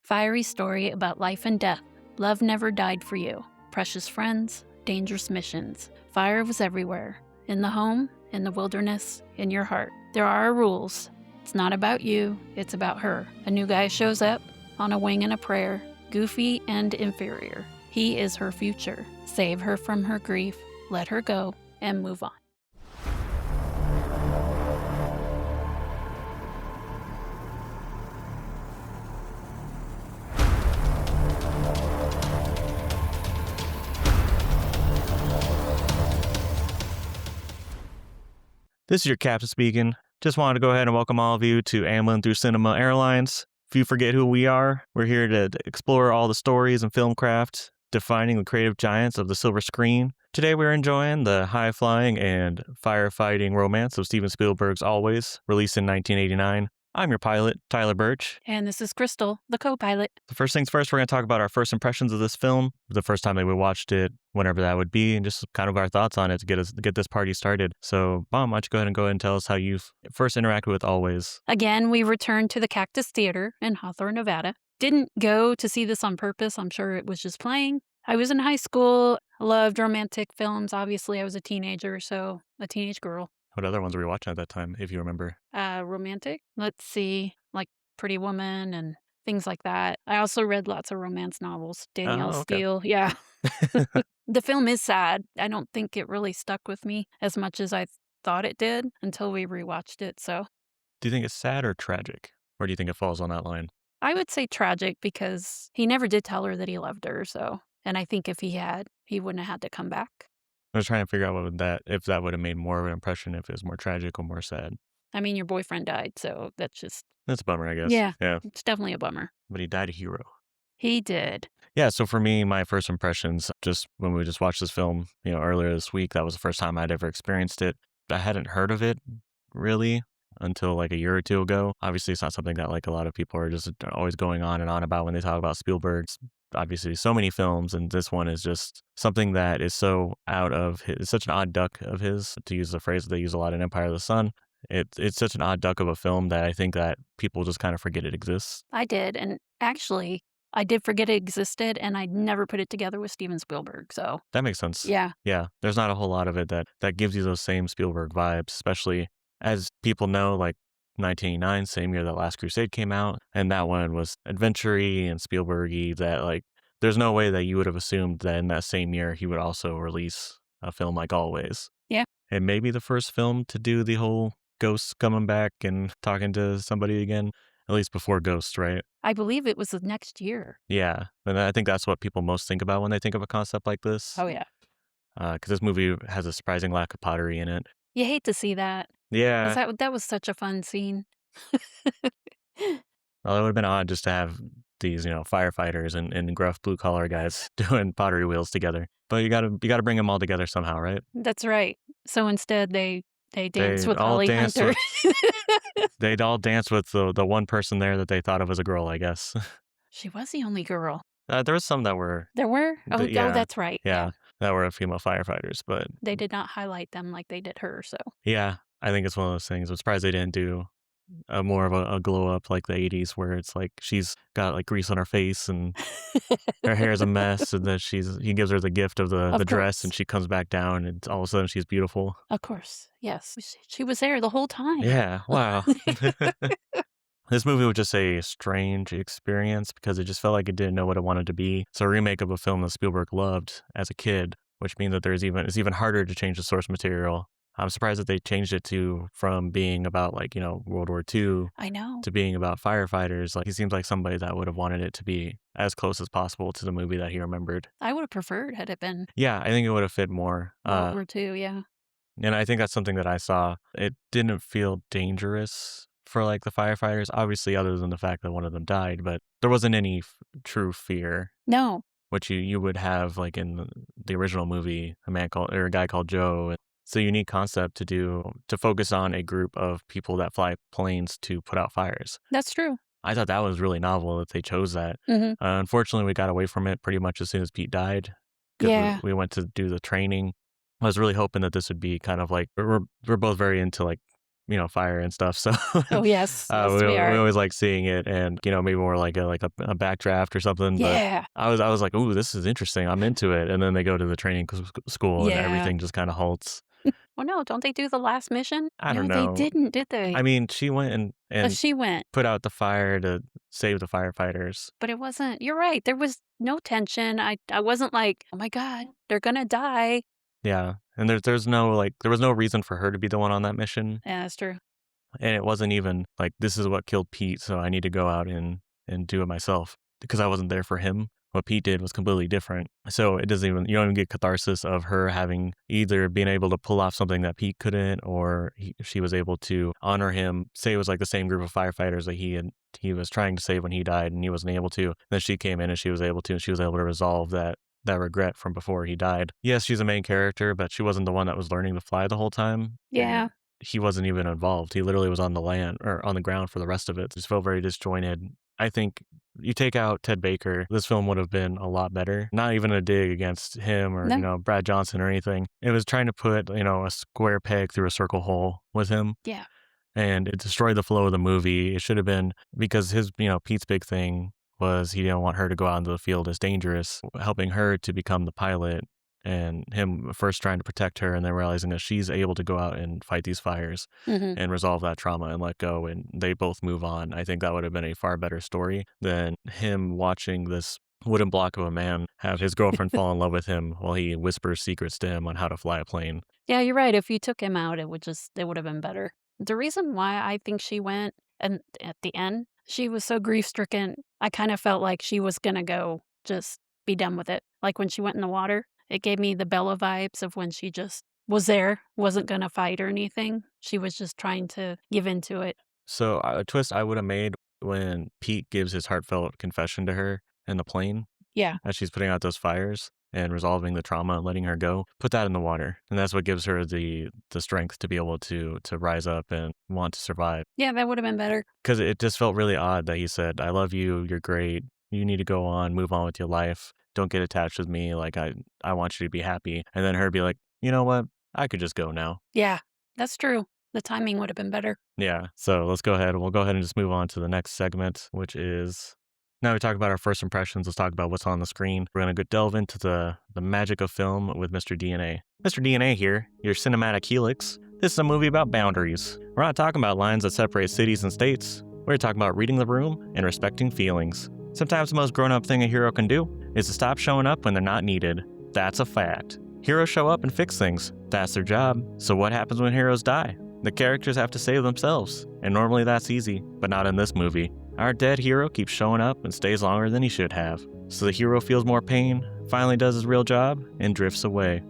Fiery story about life and death. Love never died for you. Precious friends, dangerous missions. Fire was everywhere. In the home, in the wilderness, in your heart. There are rules. It's not about you, it's about her. A new guy shows up, on a wing and a prayer, goofy and inferior. He is her future. Save her from her grief, let her go, and move on. This is your captain speaking. Just wanted to go ahead and welcome all of you to Amblin' Through Cinema Airlines. If you forget who we are, we're here to explore all the stories and film craft, defining the creative giants of the silver screen. Today we're enjoying the high-flying and firefighting romance of Steven Spielberg's Always, released in 1989. I'm your pilot, Tyler Birch. And this is Crystal, the co-pilot. The first things first, we're going to talk about our first impressions of this film, the first time that we watched it, whenever that would be, and just kind of our thoughts on it to get this party started. So, Mom, why don't you go ahead and tell us how you first interacted with Always? Again, we returned to the Cactus Theater in Hawthorne, Nevada. Didn't go to see this on purpose. I'm sure it was just playing. I was in high school, loved romantic films. Obviously, I was a teenager, so a teenage girl. What other ones were you watching at that time, if you remember? Romantic? Let's see, like Pretty Woman and things like that. I also read lots of romance novels. Danielle Steele, yeah. The film is sad. I don't think it really stuck with me as much as I thought it did until we rewatched it, so. Do you think it's sad or tragic? Or do you think it falls on that line? I would say tragic because he never did tell her that he loved her, so. And I think if he had, he wouldn't have had to come back. I was trying to figure out if that would have made more of an impression, if it was more tragic or more sad. I mean, your boyfriend died, so that's a bummer, I guess. Yeah, it's definitely a bummer. But he died a hero. He did. Yeah, so for me, my first impressions, just when we just watched this film, earlier this week, that was the first time I'd ever experienced it. I hadn't heard of it, really, until like a year or two ago. Obviously, it's not something that like a lot of people are just always going on and on about when they talk about Spielberg's. Obviously, so many films, and this one is just something that is so it's such an odd duck of his, to use the phrase that they use a lot in Empire of the Sun. It's such an odd duck of a film that I think that people just kind of forget it exists. I did, and actually, I did forget it existed, and I never put it together with Steven Spielberg, so. That makes sense. Yeah. Yeah, there's not a whole lot of it that gives you those same Spielberg vibes, especially as people know, like 1989, same year that Last Crusade came out, and that one was adventure-y and Spielberg-y, that like there's no way that you would have assumed that in that same year he would also release a film like Always. Yeah. And maybe the first film to do the whole ghosts coming back and talking to somebody again, at least before Ghost, right? I believe it was the next year. Yeah, and I think that's what people most think about when they think of a concept like this. Oh, yeah. Because this movie has a surprising lack of pottery in it. You hate to see that. Yeah. That was such a fun scene. Well, it would have been odd just to have these, firefighters and gruff blue-collar guys doing pottery wheels together. But you gotta bring them all together somehow, right? That's right. So instead, they dance with Holly Hunter. They'd all dance with the one person there that they thought of as a girl, I guess. She was the only girl. There was some that were. There were? Oh, yeah, that's right. Yeah, that were female firefighters, but. They did not highlight them like they did her, so. Yeah, I think it's one of those things. I'm surprised they didn't do more of a glow up like the 80s, where it's like she's got like grease on her face and her hair is a mess, and then he gives her the gift of the dress, and she comes back down, and all of a sudden she's beautiful. Of course, yes. She was there the whole time. Yeah, wow. This movie was just a strange experience because it just felt like it didn't know what it wanted to be. It's a remake of a film that Spielberg loved as a kid, which means that it's even harder to change the source material. I'm surprised that they changed it from being about like, World War II. I know. To being about firefighters. Like, he seems like somebody that would have wanted it to be as close as possible to the movie that he remembered. I would have preferred had it been. Yeah, I think it would have fit more. World War II, yeah. And I think that's something that I saw. It didn't feel dangerous for like the firefighters, obviously, other than the fact that one of them died, but there wasn't any true fear. No. Which you would have like in the original movie, a guy called Joe. It's a unique concept to focus on a group of people that fly planes to put out fires. That's true. I thought that was really novel that they chose that. Mm-hmm. Unfortunately, we got away from it pretty much as soon as Pete died. Yeah. We went to do the training. I was really hoping that this would be kind of like, we're both very into like fire and stuff. So Oh, yes. Yes, we we are. always like seeing it, and maybe more like a backdraft or something. But Yeah. I was like, ooh, this is interesting. I'm into it. And then they go to the training school, and Yeah. everything just kind of halts. Well, no, don't they do the last mission? I don't No, they know. didn't, did they? I mean, she went and She went, put out the fire to save the firefighters. but it wasn't. You're right. There was no tension. I wasn't like, oh my God, they're gonna die. Yeah, and there's no there was no reason for her to be the one on that mission. Yeah, that's true. And it wasn't even like, this is what killed Pete, so I need to go out and do it myself, because I wasn't there for him. What Pete did was completely different. So it doesn't even, you don't even get catharsis of her having either being able to pull off something that Pete couldn't, or she was able to honor him. Say it was like the same group of firefighters that he was trying to save when he died, and he wasn't able to. Then she came in and she was able to, and she was able to resolve that regret from before he died. Yes, she's a main character, but she wasn't the one that was learning to fly the whole time. Yeah. He wasn't even involved. He literally was on the land or on the ground for the rest of it. Just felt very disjointed. I think you take out Ted Baker, this film would have been a lot better. Not even a dig against him or, No. Brad Johnson or anything. It was trying to put, a square peg through a circle hole with him. Yeah. And it destroyed the flow of the movie. It should have been, because his, Pete's big thing was he didn't want her to go out into the field as dangerous, helping her to become the pilot, and him first trying to protect her and then realizing that she's able to go out and fight these fires and resolve that trauma and let go, and they both move on. I think that would have been a far better story than him watching this wooden block of a man have his girlfriend fall in love with him while he whispers secrets to him on how to fly a plane. Yeah, you're right. If you took him out, it would have been better. The reason why I think she went, and at the end, she was so grief stricken. I kind of felt like she was gonna go just be done with it. Like when she went in the water, it gave me the Bella vibes of when she just was there, wasn't gonna fight or anything. She was just trying to give into it. So a twist I would have made when Pete gives his heartfelt confession to her in the plane Yeah. as she's putting out those fires and resolving the trauma and letting her go, put that in the water. And that's what gives her the strength to be able to rise up and want to survive. Yeah, that would have been better. Because it just felt really odd that he said, I love you, you're great, you need to go on, move on with your life, don't get attached with me, like I want you to be happy. And then her be like, you know what, I could just go now. Yeah, that's true. The timing would have been better. Yeah, so we'll go ahead and just move on to the next segment, which is, now we talk about our first impressions, let's talk about what's on the screen. We're going to delve into the magic of film with Mr. DNA. Mr. DNA here, your cinematic helix. This is a movie about boundaries. We're not talking about lines that separate cities and states. We're talking about reading the room and respecting feelings. Sometimes the most grown-up thing a hero can do is to stop showing up when they're not needed. That's a fact. Heroes show up and fix things. That's their job. So what happens when heroes die? The characters have to save themselves, and normally that's easy, but not in this movie. Our dead hero keeps showing up and stays longer than he should have. So the hero feels more pain, finally does his real job, and drifts away.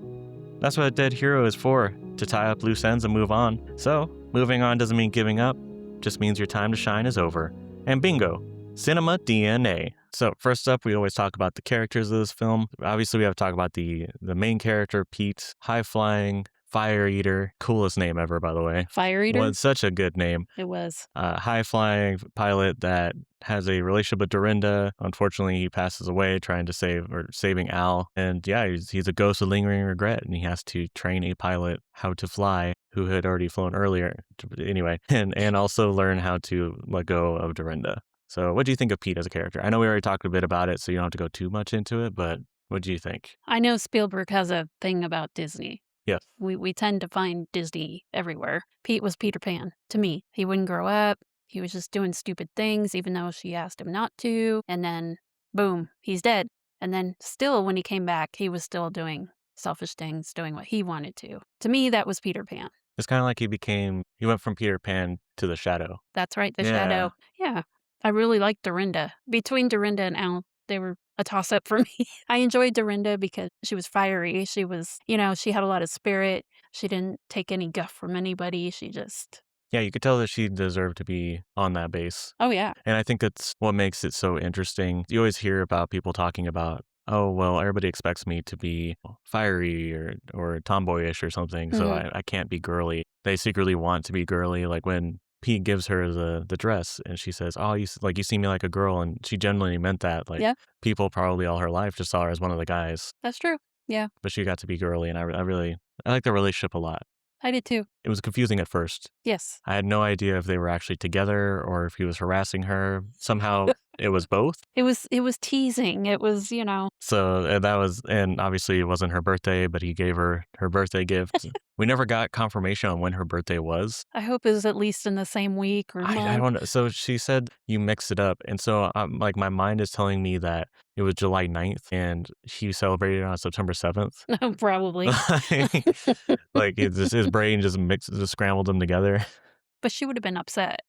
That's what a dead hero is for, to tie up loose ends and move on. So, moving on doesn't mean giving up, just means your time to shine is over. And bingo, cinema DNA. So first up, we always talk about the characters of this film. Obviously, we have to talk about the main character, Pete, high-flying, fire eater, coolest name ever, by the way. Fire eater? Was such a good name. It was. High-flying pilot that has a relationship with Dorinda. Unfortunately, he passes away trying to saving Al. And yeah, he's a ghost of lingering regret, and he has to train a pilot how to fly who had already flown earlier. Anyway, and also learn how to let go of Dorinda. So what do you think of Pete as a character? I know we already talked a bit about it, so you don't have to go too much into it, but what do you think? I know Spielberg has a thing about Disney. Yes. We tend to find Disney everywhere. Pete was Peter Pan to me. He wouldn't grow up. He was just doing stupid things, even though she asked him not to. And then, boom, he's dead. And then still, when he came back, he was still doing selfish things, doing what he wanted to. To me, that was Peter Pan. It's kind of like he went from Peter Pan to the Shadow. That's right, the Shadow. Yeah. I really liked Dorinda. Between Dorinda and Al, they were a toss-up for me. I enjoyed Dorinda because she was fiery. She was, she had a lot of spirit. She didn't take any guff from anybody. She just... Yeah, you could tell that she deserved to be on that base. Oh, yeah. And I think that's what makes it so interesting. You always hear about people talking about, oh, well, everybody expects me to be fiery or tomboyish or something, so I can't be girly. They secretly want to be girly, like when Pete gives her the dress and she says, oh, you see me like a girl, and she genuinely meant that. Like, people probably all her life just saw her as one of the guys. That's true. Yeah. But she got to be girly, and I like the relationship a lot. I did too. it was confusing at first. Yes. I had no idea if they were actually together or if he was harassing her. Somehow it was both. It was teasing. It was, So that was, and obviously it wasn't her birthday, but he gave her her birthday gift. We never got confirmation on when her birthday was. I hope it was at least in the same week or I month. don't know. So she said you mixed it up. And so like my mind is telling me that it was July 9th and he celebrated on September 7th. Probably. Like his brain just scrambled them together. But she would have been upset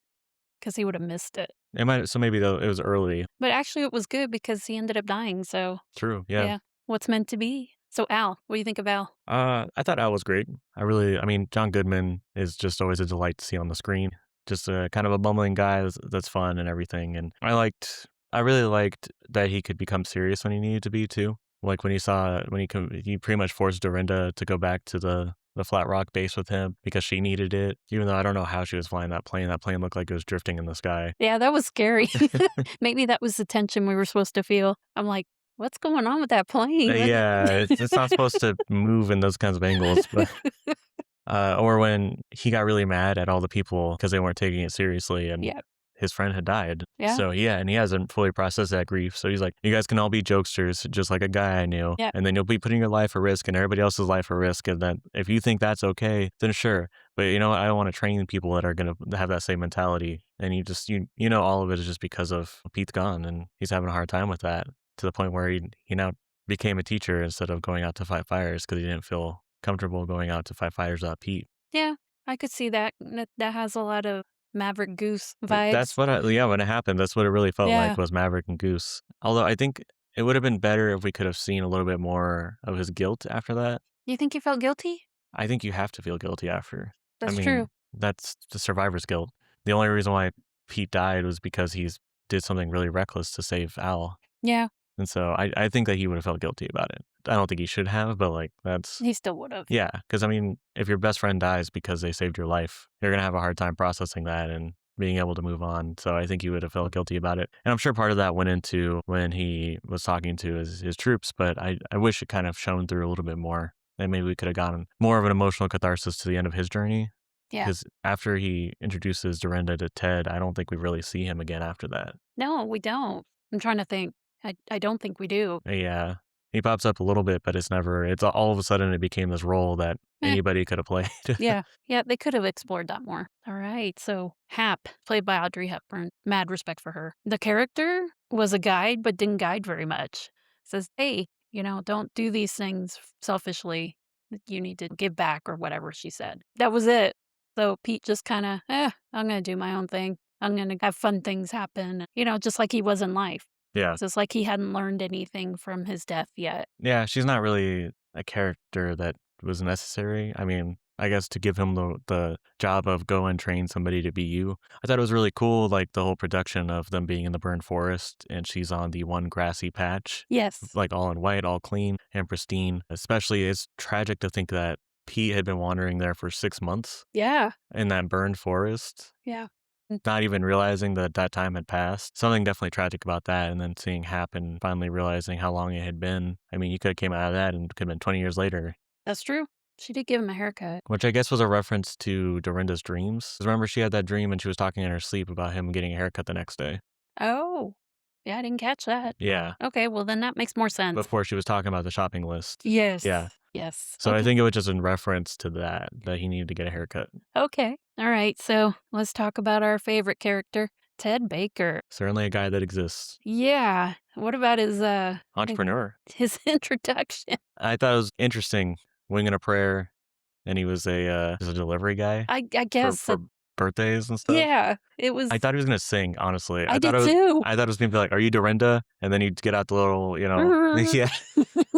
because he would have missed it. It might, so maybe though it was early. But actually, it was good because he ended up dying. So, True. Yeah. what's meant to be. So, Al, what do you think of Al? I thought Al was great. I mean, John Goodman is just always a delight to see on the screen. Just a kind of a bumbling guy that's fun and everything. And I really liked that he could become serious when he needed to be too. Like when he pretty much forced Dorinda to go back to the Flat Rock base with him because she needed it. Even though I don't know how she was flying that plane. That plane looked like it was drifting in the sky. Yeah, that was scary. Maybe that was the tension we were supposed to feel. I'm like, what's going on with that plane? Yeah, it's not supposed to move in those kinds of angles. But or when he got really mad at all the people because they weren't taking it seriously and his friend had died. Yeah. So and he hasn't fully processed that grief. So he's like, you guys can all be jokesters, just like a guy I knew. Yeah. And then you'll be putting your life at risk and everybody else's life at risk. And then if you think that's okay, then sure. But you know what? I don't want to train people that are going to have that same mentality. And you know, all of it is just because of Pete's gone and he's having a hard time with that to the point where he now became a teacher instead of going out to fight fires because he didn't feel comfortable going out to fight fires without Pete. Yeah, I could see that. That has a lot of Maverick Goose vibes. That's what when it happened, that's what it really felt like was Maverick and Goose. Although I think it would have been better if we could have seen a little bit more of his guilt after that. You think he felt guilty? I think you have to feel guilty after. That's true. That's the survivor's guilt. The only reason why Pete died was because did something really reckless to save Al. Yeah. And so I think that he would have felt guilty about it. I don't think he should have, but like he still would have. Yeah, because I mean, if your best friend dies because they saved your life, you're going to have a hard time processing that and being able to move on. So I think he would have felt guilty about it. And I'm sure part of that went into when he was talking to his troops, but I wish it kind of shone through a little bit more. And maybe we could have gotten more of an emotional catharsis to the end of his journey. Yeah. Because after he introduces Dorinda to Ted, I don't think we really see him again after that. No, we don't. I'm trying to think. I don't think we do. Yeah. He pops up a little bit, but it's all of a sudden it became this role that anybody could have played. Yeah, they could have explored that more. All right, so Hap, played by Audrey Hepburn, mad respect for her. The character was a guide, but didn't guide very much. Says, hey, don't do these things selfishly. You need to give back or whatever she said. That was it. So Pete just kind of, I'm going to do my own thing. I'm going to have fun things happen, just like he was in life. Yeah. So it's like he hadn't learned anything from his death yet. Yeah, she's not really a character that was necessary. I mean, I guess to give him the job of go and train somebody to be you. I thought it was really cool, like the whole production of them being in the burned forest and she's on the one grassy patch. Yes. Like all in white, all clean and pristine. Especially, it's tragic to think that Pete had been wandering there for 6 months. Yeah. In that burned forest. Yeah. Not even realizing that time had passed. Something definitely tragic about that. And then seeing happen, finally realizing how long it had been. I mean, you could have came out of that and it could have been 20 years later. That's true. She did give him a haircut. Which I guess was a reference to Dorinda's dreams. 'Cause remember, she had that dream and she was talking in her sleep about him getting a haircut the next day. Oh, yeah, I didn't catch that. Yeah. Okay, well, then that makes more sense. Before she was talking about the shopping list. Yes. Yeah. Yes. So I think it was just in reference to that he needed to get a haircut. Okay. All right. So let's talk about our favorite character, Ted Baker. Certainly a guy that exists. Yeah. What about his entrepreneur? His introduction. I thought it was interesting. Winging a prayer, and he was a delivery guy. I guess for birthdays and stuff. Yeah, it was. I thought he was gonna sing. Honestly, I did too. I thought it was gonna be like, "Are you Dorinda?" And then he'd get out the little, yeah,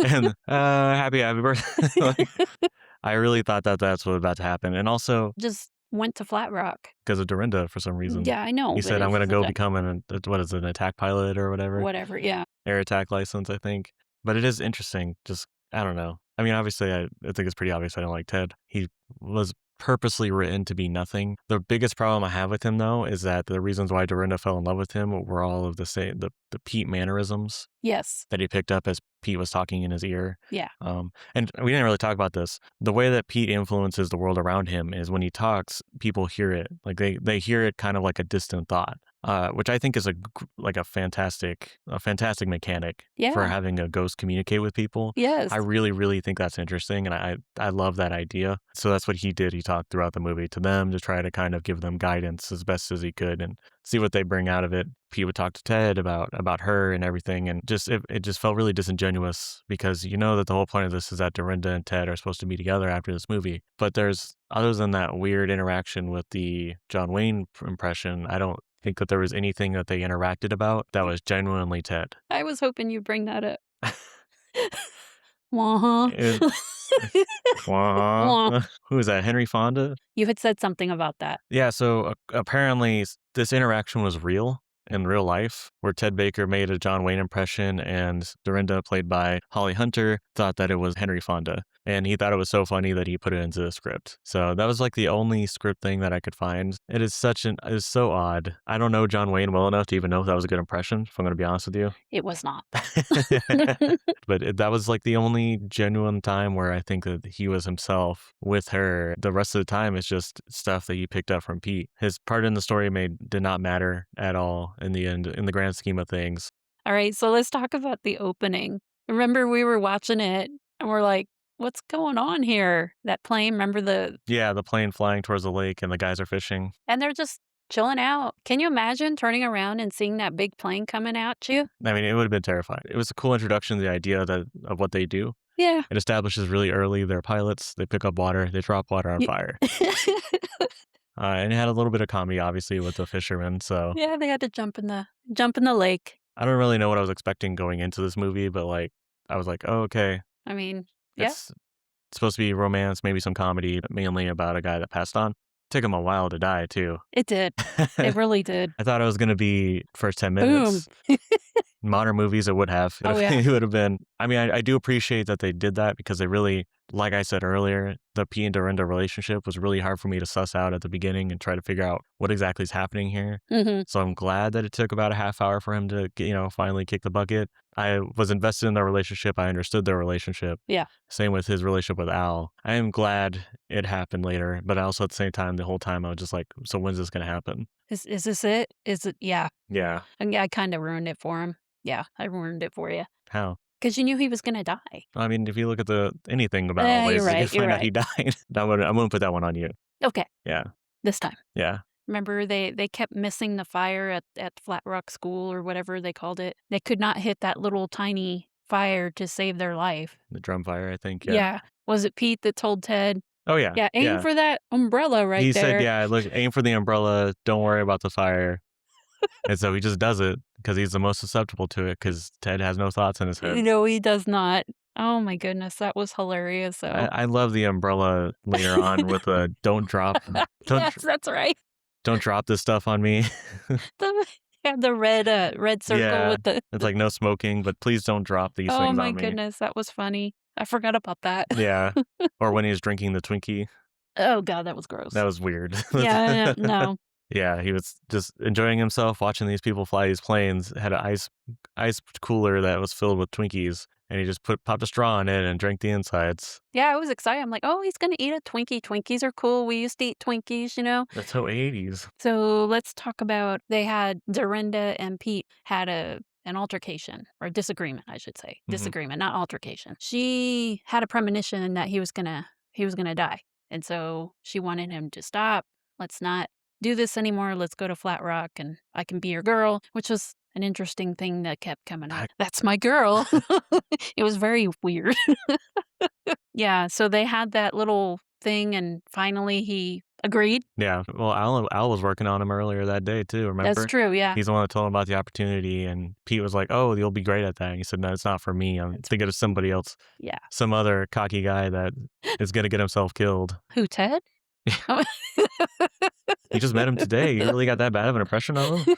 and happy birthday. Like, I really thought that's what was about to happen, and also just went to Flat Rock because of Dorinda for some reason. Yeah, I know. He said, "I'm gonna go become an attack pilot or whatever." Whatever, yeah. Air attack license, I think. But it is interesting. Just I don't know. I mean, obviously, I think it's pretty obvious I don't like Ted. He was purposely written to be nothing. The biggest problem I have with him, though, is that the reasons why Dorinda fell in love with him were all of the same, the Pete mannerisms Yes. that he picked up as Pete was talking in his ear. Yeah. And we didn't really talk about this. The way that Pete influences the world around him is when he talks, people hear it. Like they hear it kind of like a distant thought, which I think is a fantastic mechanic for having a ghost communicate with people. Yes. I really, really think that's interesting, and I love that idea. So that's what he did. He talked throughout the movie to them to try to kind of give them guidance as best as he could and see what they bring out of it. Pete would talk to Ted about her and everything, and it just felt really disingenuous because you know that the whole point of this is that Dorinda and Ted are supposed to be together after this movie. But there's, other than that weird interaction with the John Wayne impression, I don't think that there was anything that they interacted about that was genuinely Ted. I was hoping you'd bring that up. Wah-huh. Wah. Who is that? Henry Fonda? You had said something about that. Yeah, so apparently this interaction was real in real life, where Ted Baker made a John Wayne impression and Dorinda, played by Holly Hunter, thought that it was Henry Fonda. And he thought it was so funny that he put it into the script. So that was like the only script thing that I could find. It is so odd. I don't know John Wayne well enough to even know if that was a good impression, if I'm going to be honest with you. It was not. But that was like the only genuine time where I think that he was himself with her. The rest of the time is just stuff that he picked up from Pete. His part in the story did not matter at all in the end, in the grand scheme of things. All right, so let's talk about the opening. Remember we were watching it and we're like, what's going on here? That plane, remember the plane flying towards the lake and the guys are fishing. And they're just chilling out. Can you imagine turning around and seeing that big plane coming at you? I mean, it would have been terrifying. It was a cool introduction to the idea of what they do. Yeah. It establishes really early they're pilots. They pick up water. They drop water on fire. And it had a little bit of comedy, obviously, with the fishermen. So yeah, they had to jump in the lake. I don't really know what I was expecting going into this movie, but like I was like, oh, okay. I mean, it's supposed to be romance, maybe some comedy, but mainly about a guy that passed on. Took him a while to die too. It did. It really did. I thought it was going to be first 10 minutes. Boom. Modern movies, it would have. It would have been. I mean, I do appreciate that they did that because they really, like I said earlier, the P and Dorinda relationship was really hard for me to suss out at the beginning and try to figure out what exactly is happening here. Mm-hmm. So I'm glad that it took about a half hour for him to, finally kick the bucket. I was invested in their relationship. I understood their relationship. Yeah. Same with his relationship with Al. I am glad it happened later, but also at the same time, the whole time I was just like, so when's this going to happen? Is this it? Is it? Yeah. Yeah. And I kind of ruined it for him. Yeah, I ruined it for you. How? Because you knew he was going to die. I mean, if you look at anything about Ablaze, you're right, you find out he died. I'm going to put that one on you. Okay. Yeah. This time. Yeah. Remember, they kept missing the fire at Flat Rock School or whatever they called it. They could not hit that little tiny fire to save their life. The drum fire, I think. Yeah. Was it Pete that told Ted? Oh, yeah. Yeah, aim for that umbrella right there. He said, yeah, look, aim for the umbrella. Don't worry about the fire. And so he just does it because he's the most susceptible to it because Ted has no thoughts in his head. No, he does not. Oh my goodness, that was hilarious. So I love the umbrella later on with a don't drop. Yes, that's right. Don't drop this stuff on me. the red circle with the... It's like no smoking, but please don't drop these things on me. Oh my goodness, that was funny. I forgot about that. Yeah. Or when he was drinking the Twinkie. Oh God, that was gross. That was weird. Yeah, no. Yeah, he was just enjoying himself, watching these people fly these planes, had an ice cooler that was filled with Twinkies, and he just popped a straw in it and drank the insides. Yeah, I was excited. I'm like, oh, he's going to eat a Twinkie. Twinkies are cool. We used to eat Twinkies, That's so 80s. So let's talk about, they had, Dorinda and Pete had an altercation, or a disagreement, I should say. Mm-hmm. Disagreement, not altercation. She had a premonition that he was gonna die. And so she wanted him to stop. Let's not do this anymore. Let's go to Flat Rock and I can be your girl, which was an interesting thing that kept coming up. That's my girl. It was very weird. Yeah, so they had that little thing and finally he agreed. Yeah, well, Al was working on him earlier that day too, remember? That's true, yeah. He's the one that told him about the opportunity and Pete was like, oh, you'll be great at that. And he said, no, it's not for me. I'm thinking of somebody else. Yeah. Some other cocky guy that is going to get himself killed. Who, Ted? You just met him today. You really got that bad of an impression of him?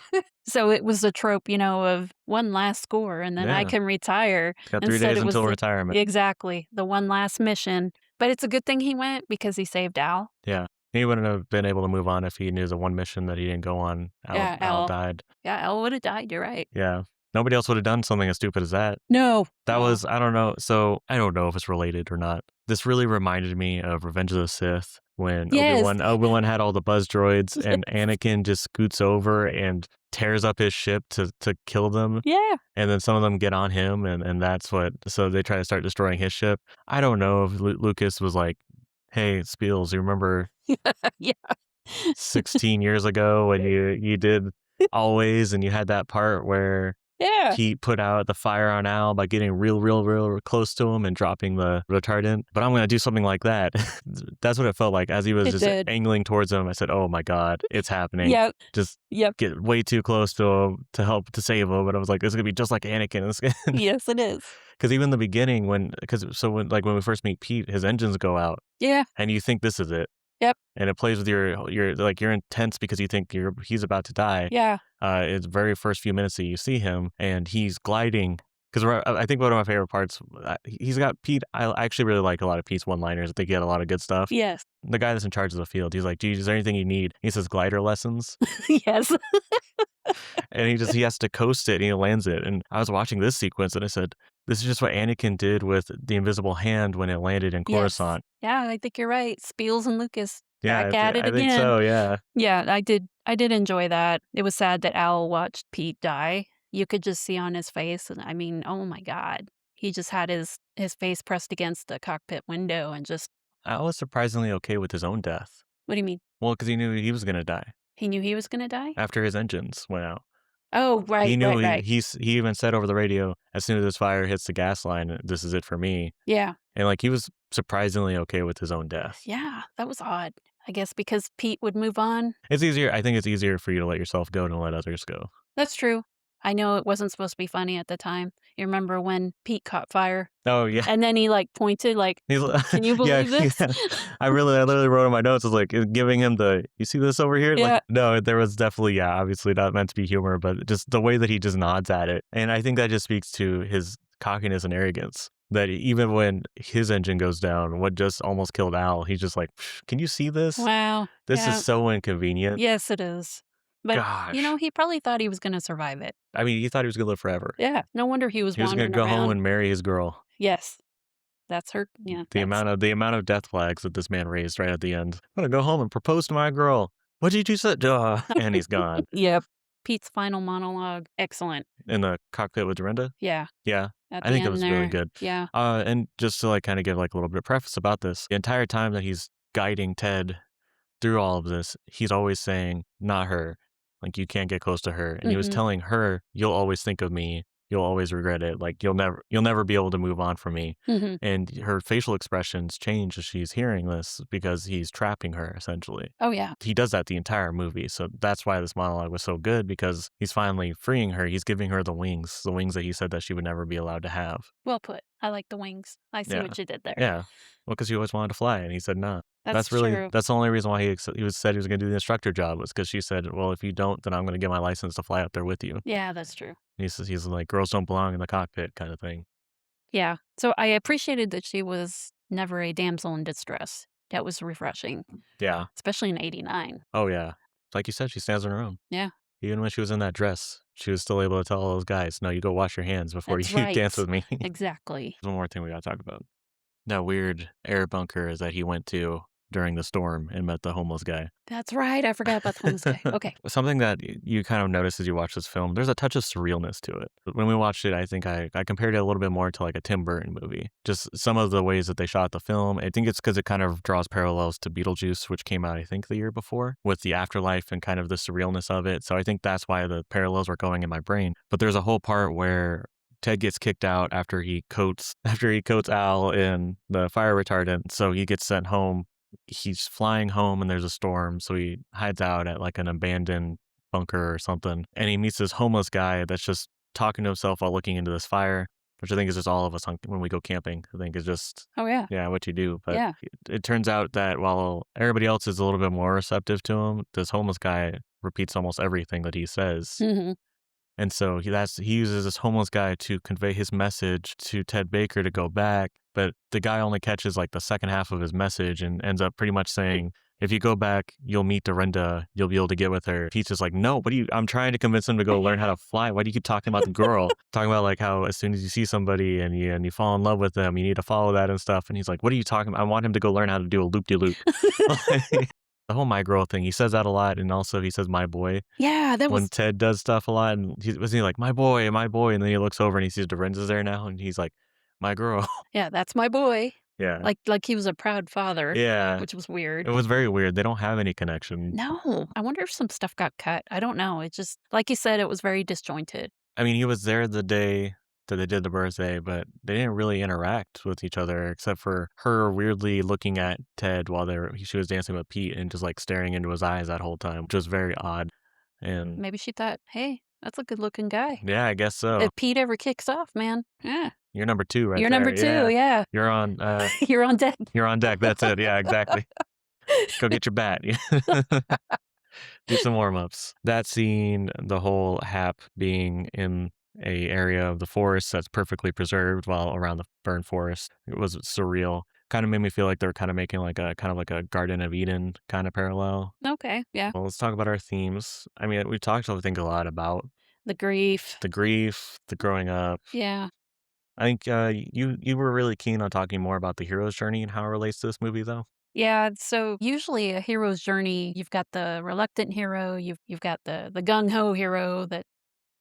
So it was a trope, of one last score and then I can retire. Got 3 days until retirement. Exactly. The one last mission. But it's a good thing he went because he saved Al. Yeah. He wouldn't have been able to move on if he knew the one mission that he didn't go on. Yeah, Al Al. died. Yeah, Al would have died. You're right. Yeah. Nobody else would have done something as stupid as that. No. That No. was, I don't know. So I don't know if it's related or not. This really reminded me of Revenge of the Sith when Yes. Obi-Wan had all the buzz droids and Anakin just scoots over and tears up his ship to kill them. Yeah. And then some of them get on him and that's what, so they try to start destroying his ship. I don't know if Lucas was like, hey, Spiels, you remember Yeah. 16 years ago when you did Always and you had that part where Yeah. Pete put out the fire on Al by getting real close to him and dropping the retardant. But I'm going to do something like that. That's what it felt like. As he was angling towards him, I said, oh my God, it's happening. Yep. Just Yep. get way too close to him to save him. And I was like, this is going to be just like Anakin. Yes, it is. Because even in the beginning, when we first meet Pete, his engines go out. Yeah. And you think this is it. Yep. And it plays with you're intense because you think he's about to die. Yeah. It's very first few minutes that you see him and he's gliding. Because I think one of my favorite parts, he's got Pete. I actually really like a lot of Pete's one-liners. They get a lot of good stuff. Yes. The guy that's in charge of the field, he's like, "Geez, is there anything you need?" He says, "Glider lessons." Yes. And he has to coast it and he lands it. And I was watching this sequence and I said, this is just what Anakin did with the invisible hand when it landed in Coruscant. Yes. Yeah, I think you're right. Spiels and Lucas back Yeah, at it I again. think so, yeah. Yeah, I did enjoy that. It was sad that Al watched Pete die. You could just see on his face, and I mean, oh my God. He just had his face pressed against the cockpit window and just... Al was surprisingly okay with his own death. What do you mean? Well, because he knew he was going to die. He knew he was going to die? After his engines went out. Oh, right, he knew right. He even said over the radio, as soon as this fire hits the gas line, this is it for me. Yeah. And he was surprisingly okay with his own death. Yeah, that was odd. I guess because Pete would move on. It's easier. I think it's easier for you to let yourself go than let others go. That's true. I know it wasn't supposed to be funny at the time. You remember when Pete caught fire? Oh, yeah. And then he pointed can you believe this? Yeah. I literally wrote in my notes, I was like, giving him you see this over here? Yeah. No, there was definitely, obviously not meant to be humor, but just the way that he just nods at it. And I think that just speaks to his cockiness and arrogance. That even when his engine goes down, what just almost killed Al, he's just like, can you see this? Wow. This is so inconvenient. Yes, it is. But, gosh, he probably thought he was going to survive it. I mean, he thought he was going to live forever. Yeah. No wonder he was wandering going to go around. home and marry his girl. Yes. That's her. Yeah. The amount of death flags that this man raised right at the end. I'm going to go home and propose to my girl. What did you say? And he's gone. Yep. Pete's final monologue. Excellent. In the cockpit with Dorinda? Yeah. Yeah. At I think the it was end really there. good. Yeah. And just to kind of give a little bit of preface about this, the entire time that he's guiding Ted through all of this, he's always saying, not her. You can't get close to her. And he was telling her, you'll always think of me. You'll always regret it. You'll never be able to move on from me. Mm-hmm. And her facial expressions change as she's hearing this because he's trapping her, essentially. Oh, yeah. He does that the entire movie. So that's why this monologue was so good, because he's finally freeing her. He's giving her the wings that he said that she would never be allowed to have. Well put. I like the wings. I see what you did there. Yeah. Well, because he always wanted to fly, and he said no. That's true. True. That's the only reason why he said he was going to do the instructor job, was because she said, well, if you don't, then I'm going to get my license to fly up there with you. Yeah, that's true. He's like, girls don't belong in the cockpit kind of thing. Yeah. So I appreciated that she was never a damsel in distress. That was refreshing. Yeah. Especially in 89. Oh, yeah. Like you said, she stands on her own. Yeah. Even when she was in that dress, she was still able to tell all those guys, no, you go wash your hands before That's you right. dance with me. Exactly. One more thing we got to talk about. That weird air bunker that he went to during the storm and met the homeless guy. That's right. I forgot about the homeless guy. Okay. Something that you kind of notice as you watch this film, there's a touch of surrealness to it. When we watched it, I think I compared it a little bit more to a Tim Burton movie. Just some of the ways that they shot the film. I think it's because it kind of draws parallels to Beetlejuice, which came out, I think, the year before, with the afterlife and kind of the surrealness of it. So I think that's why the parallels were going in my brain. But there's a whole part where Ted gets kicked out after he coats Al in the fire retardant, so he gets sent home. He's flying home and there's a storm, so he hides out at an abandoned bunker or something, and he meets this homeless guy that's just talking to himself while looking into this fire, which I think is just all of us when we go camping. I think is just what you do. But it turns out that while everybody else is a little bit more receptive to him, this homeless guy repeats almost everything that he says. Mm-hmm. And so he uses this homeless guy to convey his message to Ted Baker to go back, but the guy only catches like the second half of his message and ends up pretty much saying, if you go back, you'll meet Dorinda, you'll be able to get with her. He's just like, no, I'm trying to convince him to go learn how to fly. Why do you keep talking about the girl? Talking about like how as soon as you see somebody and you fall in love with them, you need to follow that and stuff. And he's like, what are you talking about? I want him to go learn how to do a loop-de-loop. The whole my girl thing, he says that a lot, and also he says my boy. Yeah, that When was Ted does stuff a lot, and he like, my boy, and then he looks over and he sees Dorinda's there now, and he's like, my girl. yeah, that's my boy. Yeah. Like he was a proud father, Yeah. which was weird. It was very weird. They don't have any connection. No, I wonder if some stuff got cut. I don't know. It just, like you said, it was very disjointed. I mean, he was there the day that they did the birthday, but they didn't really interact with each other except for her weirdly looking at Ted while she was dancing with Pete and just like staring into his eyes that whole time, which was very odd. And Maybe she thought, hey, that's a good looking guy. yeah, I guess so. If Pete ever kicks off, man, yeah. You're number 2 right You're there. number 2, yeah. You're on You're on deck. You're on deck. That's it. Yeah, exactly. Go get your bat. Do some warm-ups. That scene, the whole Hap being in a area of the forest that's perfectly preserved while around the burned forest, it was surreal. Kind of made me feel like they're kind of making like a Garden of Eden kind of parallel. Okay, yeah. Well, let's talk about our themes. I mean, we talked, I think, a lot about The grief, the growing up. yeah. I think you were really keen on talking more about the hero's journey and how it relates to this movie, though. Yeah, so usually a hero's journey, you've got the reluctant hero, you've got the gung-ho hero that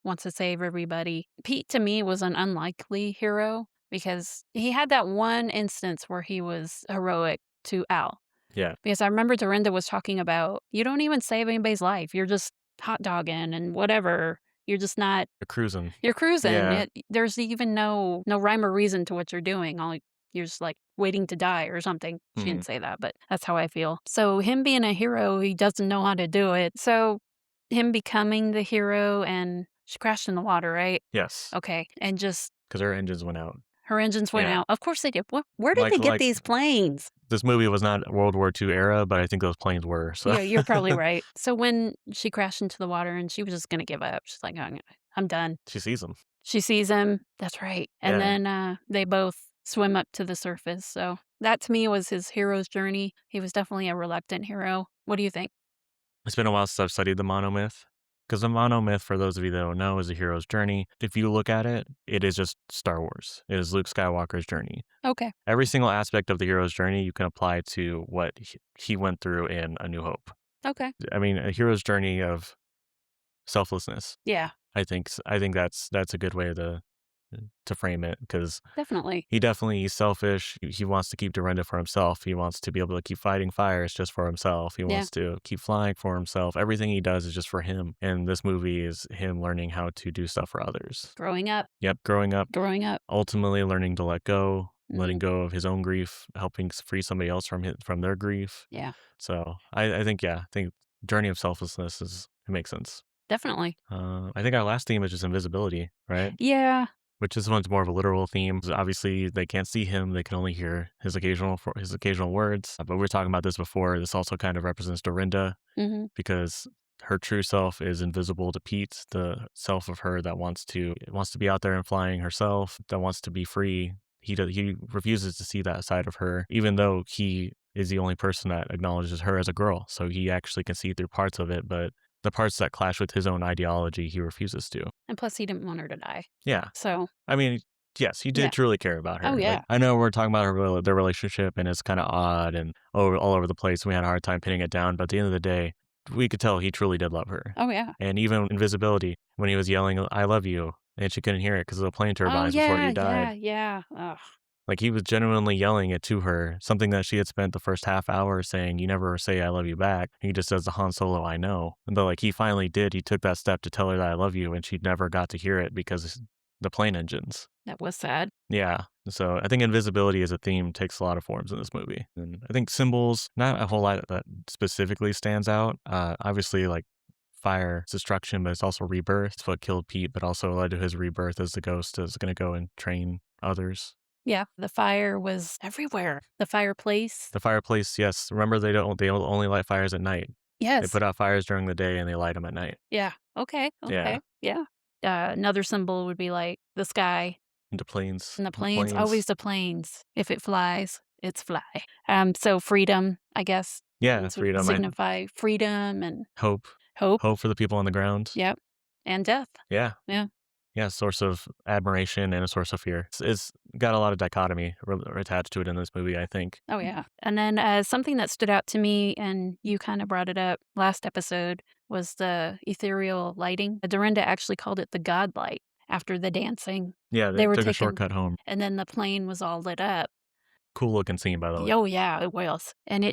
wants to save everybody. Pete, to me, was an unlikely hero because he had that one instance where he was heroic to Al. Yeah. Because I remember Dorinda was talking about, you don't even save anybody's life. You're just hot dogging and whatever. You're just not, You're cruising. you're cruising. Yeah. There's even no rhyme or reason to what you're doing. You're just like waiting to die or something. She didn't say that, but that's how I feel. So him being a hero, he doesn't know how to do it. So him becoming the hero, and she crashed in the water, right? Yes. Okay. And just Because her engines went out. her engines went Yeah. out. Of course they did. Where did they get these planes? This movie was not World War II era, but I think those planes were. So. Yeah, you're probably right. So when she crashed into the water and she was just going to give up, she's like, oh, I'm done. She sees him. She sees him. That's right. And Yeah. then they both swim up to the surface. So that to me was his hero's journey. He was definitely a reluctant hero. What do you think? It's been a while since I've studied the monomyth. Because the monomyth, for those of you that don't know, is a hero's journey. If you look at it, it is just Star Wars. It is Luke Skywalker's journey. Okay. Every single aspect of the hero's journey you can apply to what he went through in A New Hope. Okay. I mean, a hero's journey of selflessness. Yeah, I think that's a good way to frame it, because definitely. he's selfish. He wants to keep Dorinda for himself. He wants to be able to keep fighting fires just for himself. He wants to keep flying for himself. Everything he does is just for him. And this movie is him learning how to do stuff for others. Growing up. Yep, growing up. Ultimately Learning to let go, letting go of his own grief, helping free somebody else from their grief. Yeah. So I think journey of selflessness it makes sense. Definitely. I think our last theme is just invisibility, right? Yeah. Which this one's more of a literal theme. Obviously, they can't see him; they can only hear his occasional words. But we were talking about this before. This also kind of represents Dorinda, because her true self is invisible to Pete, the self of her that wants to be out there and flying herself, that wants to be free. He refuses to see that side of her, even though he is the only person that acknowledges her as a girl. So he actually can see through parts of it, but the parts that clash with his own ideology, he refuses to. And plus, he didn't want her to die. Yeah. So. I mean, yes, he did truly care about her. Oh, yeah. Like, I know we're talking about their relationship, and it's kind of odd and all over the place. We had a hard time pinning it down, but at the end of the day, we could tell he truly did love her. Oh, yeah. And even invisibility, when he was yelling, "I love you," and she couldn't hear it because of the plane turbines before he died. Yeah. Ugh. Like, he was genuinely yelling it to her, something that she had spent the first half hour saying, "You never say I love you back." He just does the Han Solo, "I know." And though, like, he finally did, he took that step to tell her that I love you, and she never got to hear it because the plane engines. That was sad. Yeah. So I think invisibility as a theme takes a lot of forms in this movie. And I think symbols, not a whole lot that specifically stands out. Obviously, like, fire, it's destruction, but it's also rebirth. It's what killed Pete, but also led to his rebirth as the ghost is going to go and train others. Yeah, the fire was everywhere. The fireplace. The fireplace, yes. Remember, they only light fires at night. Yes. They put out fires during the day and they light them at night. Yeah. Okay. Yeah. Yeah. Another symbol would be like the sky Into planes. and the planes. Always the planes. If it flies, it's fly. So freedom, I guess. Yeah, would freedom. signify freedom and Hope. hope. Hope for the people on the ground. Yep. And death. Yeah. Yeah. Yeah, source of admiration and a source of fear. It's got a lot of dichotomy attached to it in this movie, I think. Oh, yeah. And then something that stood out to me, and you kind of brought it up last episode, was the ethereal lighting. Dorinda actually called it the God light after the dancing. Yeah, they took a shortcut home. And then the plane was all lit up. Cool looking scene, by the way. Oh, yeah, it was. And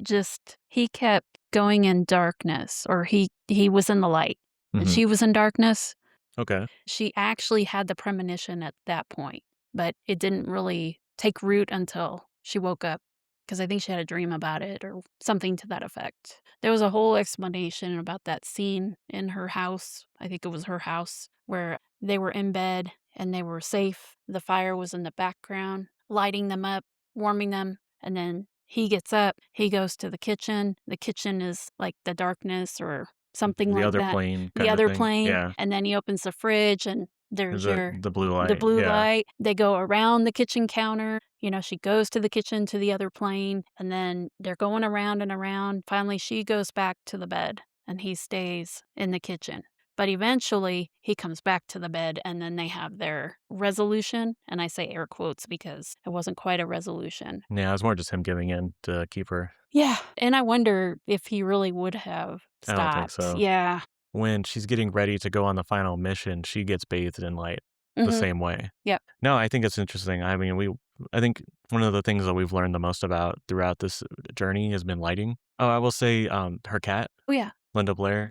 he kept going in darkness, or he was in the light. Mhm. And she was in darkness. Okay. She actually had the premonition at that point, but it didn't really take root until she woke up, because I think she had a dream about it or something to that effect. There was a whole explanation about that scene in her house. I think it was her house, where they were in bed and they were safe. The fire was in the background, lighting them up, warming them, and then he gets up, he goes to the kitchen. The kitchen is like the darkness or something like that. The other plane. The other plane. Yeah. And then he opens the fridge and there's the blue light. the blue yeah. light. They go around the kitchen counter. She goes to the kitchen to the other plane, and then they're going around and around. Finally, she goes back to the bed and he stays in the kitchen. But eventually, he comes back to the bed, and then they have their resolution. And I say air quotes because it wasn't quite a resolution. Yeah, it was more just him giving in to keep her. Yeah. And I wonder if he really would have stopped. I don't think so. Yeah. When she's getting ready to go on the final mission, she gets bathed in light the same way. Yep. No, I think it's interesting. I mean, I think one of the things that we've learned the most about throughout this journey has been lighting. Oh, I will say her cat. Oh, yeah. Linda Blair.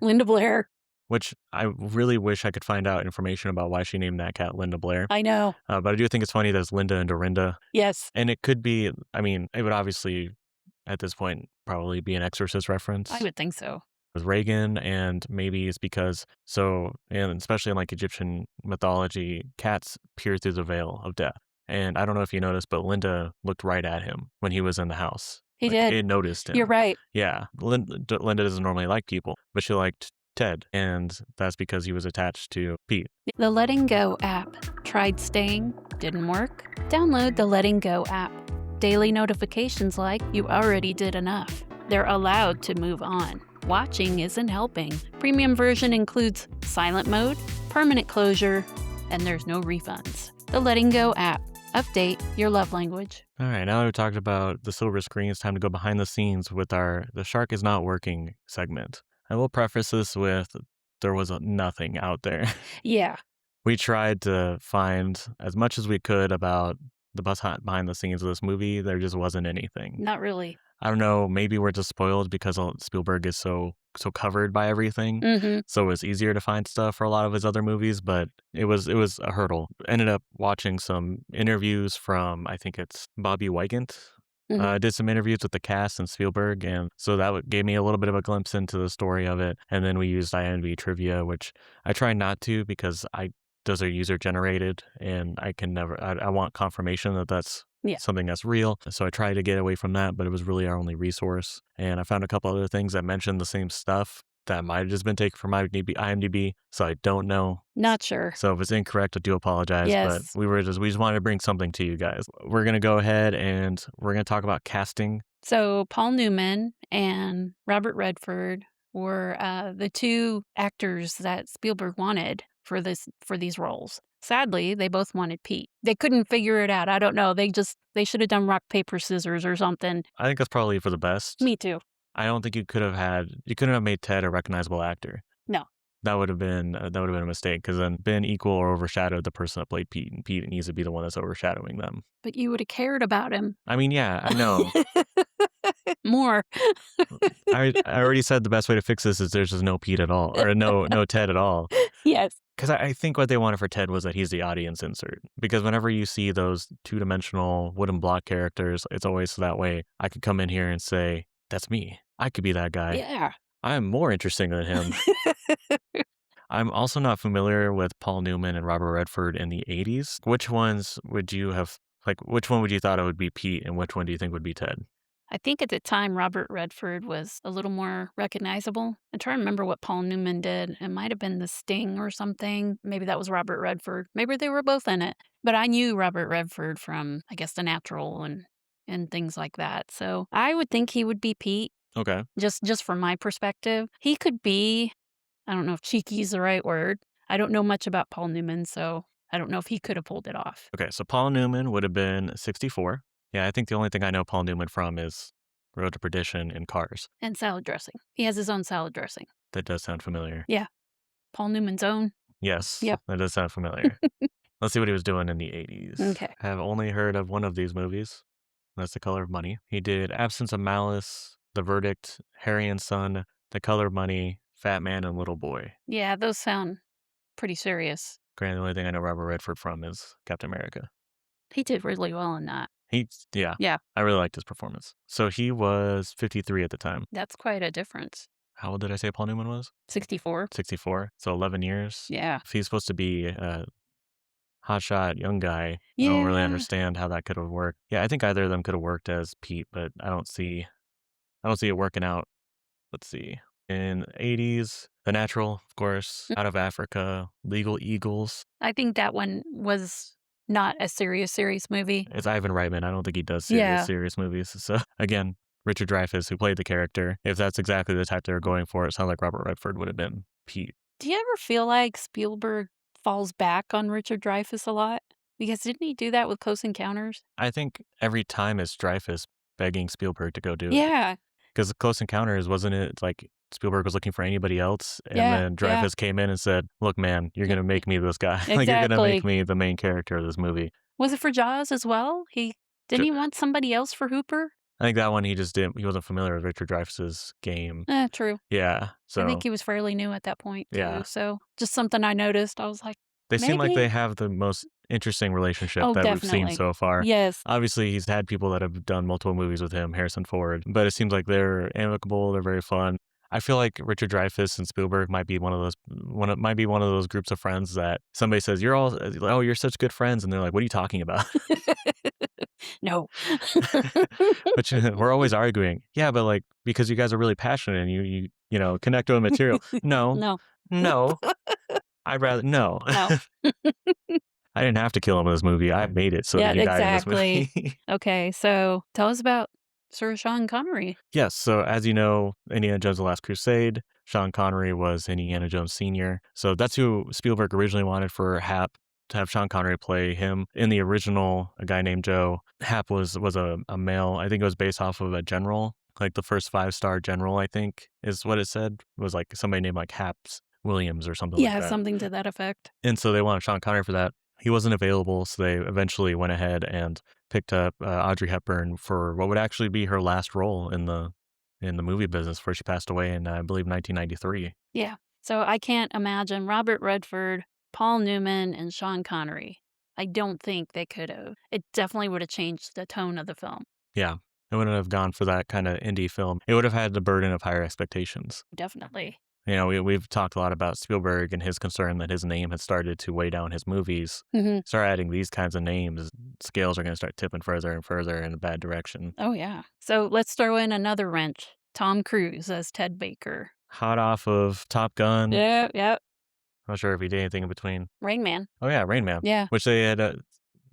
Which I really wish I could find out information about why she named that cat Linda Blair. I know. But I do think it's funny that it's Linda and Dorinda. Yes. And it could be, I mean, it would obviously, at this point, probably be an Exorcist reference. I would think so. With Reagan, and maybe it's because, and especially in like Egyptian mythology, cats peer through the veil of death. And I don't know if you noticed, but Linda looked right at him when he was in the house. He did. It noticed him. You're right. Yeah. Linda doesn't normally like people, but she liked Ted, and that's because he was attached to Pete. The Letting Go app. Tried staying, didn't work? Download the Letting Go app. Daily notifications like you already did enough. They're allowed to move on. Watching isn't helping. Premium version includes silent mode, permanent closure, and there's no refunds. The Letting Go app. Update your love language. All right, now that we've talked about the silver screen, it's time to go behind the scenes with our The Shark is Not Working segment. I will preface this with there was nothing out there. Yeah. We tried to find as much as we could about the behind the scenes of this movie. There just wasn't anything. Not really. I don't know, maybe we're just spoiled because Spielberg is so covered by everything. Mm-hmm. So it's easier to find stuff for a lot of his other movies, but it was a hurdle. Ended up watching some interviews from, I think it's Bobby Wygant. Did some interviews with the cast and Spielberg, and so that gave me a little bit of a glimpse into the story of it. And then we used IMDb trivia, which I try not to because those are user generated, and I can never. I want confirmation that that's something that's real. So I tried to get away from that, but it was really our only resource. And I found a couple other things that mentioned the same stuff that might have just been taken from IMDb. So I don't know. Not sure. So if it's incorrect, I do apologize. Yes. But we just wanted to bring something to you guys. We're going to go ahead and we're going to talk about casting. So Paul Newman and Robert Redford were the two actors that Spielberg wanted for these roles. Sadly, they both wanted Pete. They couldn't figure it out. I don't know. They should have done rock, paper, scissors or something. I think that's probably for the best. Me too. I don't think you couldn't have made Ted a recognizable actor. No. That would have been a mistake, because then Ben equal or overshadowed the person that played Pete, and Pete needs to be the one that's overshadowing them. But you would have cared about him. I mean, yeah, I know. More. I already said the best way to fix this is there's just no Pete at all, or no Ted at all. Yes. Because I think what they wanted for Ted was that he's the audience insert. Because whenever you see those two-dimensional wooden block characters, it's always that way. I could come in here and say, that's me. I could be that guy. Yeah. I'm more interesting than him. I'm also not familiar with Paul Newman and Robert Redford in the 80s. Which one would you thought it would be Pete, and which one do you think would be Ted? I think at the time, Robert Redford was a little more recognizable. I'm trying to remember what Paul Newman did. It might have been The Sting or something. Maybe that was Robert Redford. Maybe they were both in it. But I knew Robert Redford from, I guess, The Natural and things like that. So I would think he would be Pete, Okay. just from my perspective. He could be, I don't know if cheeky is the right word. I don't know much about Paul Newman, so I don't know if he could have pulled it off. Okay, so Paul Newman would have been 64. Yeah, I think the only thing I know Paul Newman from is Road to Perdition and Cars. And salad dressing. He has his own salad dressing. That does sound familiar. Yeah. Paul Newman's own. Yes, Yep. that does sound familiar. Let's see what he was doing in the 80s. Okay. I have only heard of one of these movies. That's The Color of Money. He did Absence of Malice, The Verdict, Harry and Son, The Color of Money, Fat Man and Little Boy. Yeah, those sound pretty serious. Granted, the only thing I know Robert Redford from is Captain America. He did really well in that. Yeah. Yeah. I really liked his performance. So he was 53 at the time. That's quite a difference. How old did I say Paul Newman was? 64. 64. So 11 years. Yeah. If he's supposed to be a hotshot young guy, Yeah. I don't really understand how that could have worked. Yeah, I think either of them could have worked as Pete, but I don't see it working out. Let's see. In the 80s, The Natural, of course, Out of Africa, Legal Eagles. I think that one was not a serious movie. It's Ivan Reitman. I don't think he does Yeah. serious movies. So again, Richard Dreyfus, who played the character, if that's exactly the type they were going for, it sounds like Robert Redford would have been Pete. Do you ever feel like Spielberg falls back on Richard Dreyfuss a lot? Because didn't he do that with Close Encounters? I think every time it's Dreyfus begging Spielberg to go do it. Yeah. Because Close Encounters, wasn't it like Spielberg was looking for anybody else? And Yeah, then Dreyfus came in and said, look, man, you're going to make me this guy. Like, you're going to Exactly. make me the main character of this movie. Was it for Jaws as well? Didn't he want somebody else for Hooper? I think that one he wasn't familiar with Richard Dreyfuss's game. True. Yeah. So I think he was fairly new at that point, too. Yeah. So just something I noticed. I was like, they seem like maybe? they have the most interesting relationship Oh, that we've definitely. seen so far. Yes. Obviously, he's had people that have done multiple movies with him, Harrison Ford, but it seems like they're amicable, they're very fun. I feel like Richard Dreyfuss and Spielberg might be one of those groups of friends that somebody says, you're such good friends, and they're like, what are you talking about? No. But we're always arguing. Yeah, but like, because you guys are really passionate and you know, connect on material. No. I'd rather no. No. I didn't have to kill him in this movie. I made it so Yeah, that he died in this exactly. movie. Okay, so tell us about Sir Sean Connery. Yes, so as you know, Indiana Jones: The Last Crusade, Sean Connery was Indiana Jones Sr. So that's who Spielberg originally wanted for Hap, to have Sean Connery play him. In the original, a guy named Joe, Hap was a male. I think it was based off of a general, like the first 5-star general, I think, is what it said. It was like somebody named like Haps Williams or something like that. Yeah, something to that effect. And so they wanted Sean Connery for that. He wasn't available, so they eventually went ahead and picked up Audrey Hepburn for what would actually be her last role in the movie business before she passed away in, I believe, 1993. Yeah. So I can't imagine Robert Redford, Paul Newman, and Sean Connery. I don't think they could have. It definitely would have changed the tone of the film. Yeah. It wouldn't have gone for that kind of indie film. It would have had the burden of higher expectations. Definitely. You know, we've talked a lot about Spielberg and his concern that his name had started to weigh down his movies. Mm-hmm. Start adding these kinds of names, scales are going to start tipping further and further in a bad direction. Oh, yeah. So let's throw in another wrench. Tom Cruise as Ted Baker. Hot off of Top Gun. Yeah. I'm not sure if he did anything in between. Rain Man. Oh, yeah, Rain Man. Yeah. Which they had,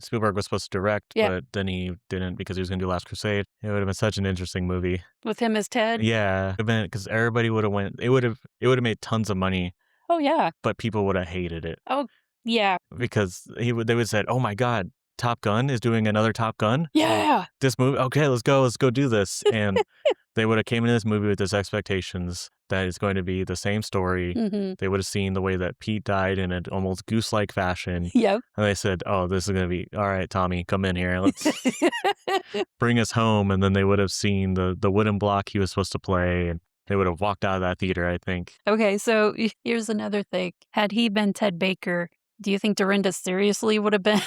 Spielberg was supposed to direct, Yeah. but then he didn't because he was going to do Last Crusade. It would have been such an interesting movie. With him as Ted? Yeah. Because everybody would have went, it would have made tons of money, Oh, yeah. but people would have hated it. Oh, yeah. Because they would have said, oh my God, Top Gun is doing another Top Gun? Yeah. This movie, okay, let's go do this. And they would have came into this movie with this expectations that it's going to be the same story. Mm-hmm. They would have seen the way that Pete died in an almost goose-like fashion. Yep. And they said, oh, this is going to be, all right, Tommy, come in here. Let's bring us home. And then they would have seen the wooden block he was supposed to play. And they would have walked out of that theater, I think. Okay, so here's another thing. Had he been Ted Baker, do you think Dorinda seriously would have been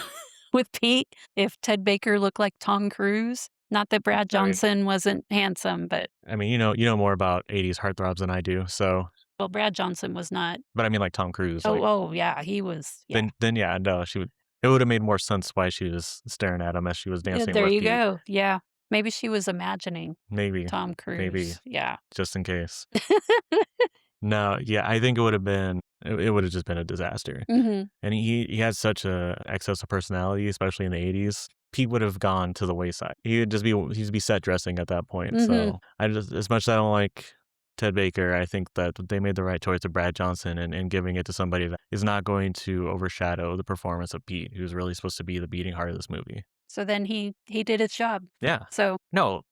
with Pete if Ted Baker looked like Tom Cruise? Not that Brad Johnson wasn't handsome, but... I mean, you know more about 80s heartthrobs than I do, so... Well, Brad Johnson was not... But I mean, like Tom Cruise. Oh, yeah, he was... Yeah. Then yeah, no, she would... It would have made more sense why she was staring at him as she was dancing with There you Pete. go, yeah. Maybe she was imagining Maybe. Tom Cruise. Yeah. Just in case. No, yeah, I think it would have been, it would have just been a disaster. Mm-hmm. And he has such a excess of personality, especially in the 80s. Pete would have gone to the wayside. He'd be set dressing at that point. Mm-hmm. So I just, as much as I don't like Ted Baker, I think that they made the right choice of Brad Johnson and giving it to somebody that is not going to overshadow the performance of Pete, who's really supposed to be the beating heart of this movie. So then he did his job. Yeah. So No,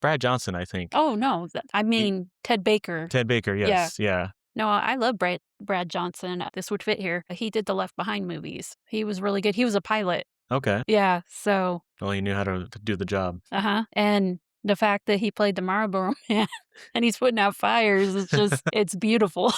Brad Johnson, I think. oh no, I mean Ted Baker. Ted Baker, yes, yeah. No, I love Brad Johnson. This would fit here. He did the Left Behind movies. He was really good. He was a pilot. Okay. Yeah, so. Well, he knew how to do the job. And the fact that he played the Marlboro Man and he's putting out fires, it's just, it's beautiful.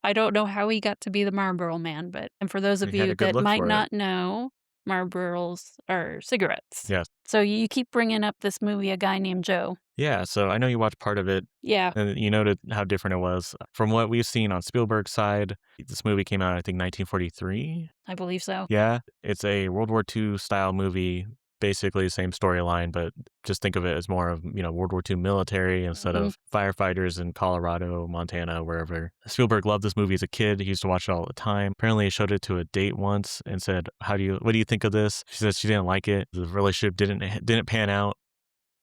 I don't know how he got to be the Marlboro Man, but, and for those of He had you a good that look might for it. not know, Marlboros are cigarettes. Yes. So you keep bringing up this movie, A Guy Named Joe. Yeah, so I know you watched part of it. Yeah. And you noted how different it was. From what we've seen on Spielberg's side, this movie came out, I think, 1943. I believe so. Yeah, it's a World War II style movie, basically the same storyline, but just think of it as more of, World War II military instead of firefighters in Colorado, Montana, wherever. Spielberg loved this movie as a kid. He used to watch it all the time. Apparently, he showed it to a date once and said, what do you think of this? She said she didn't like it. The relationship didn't pan out.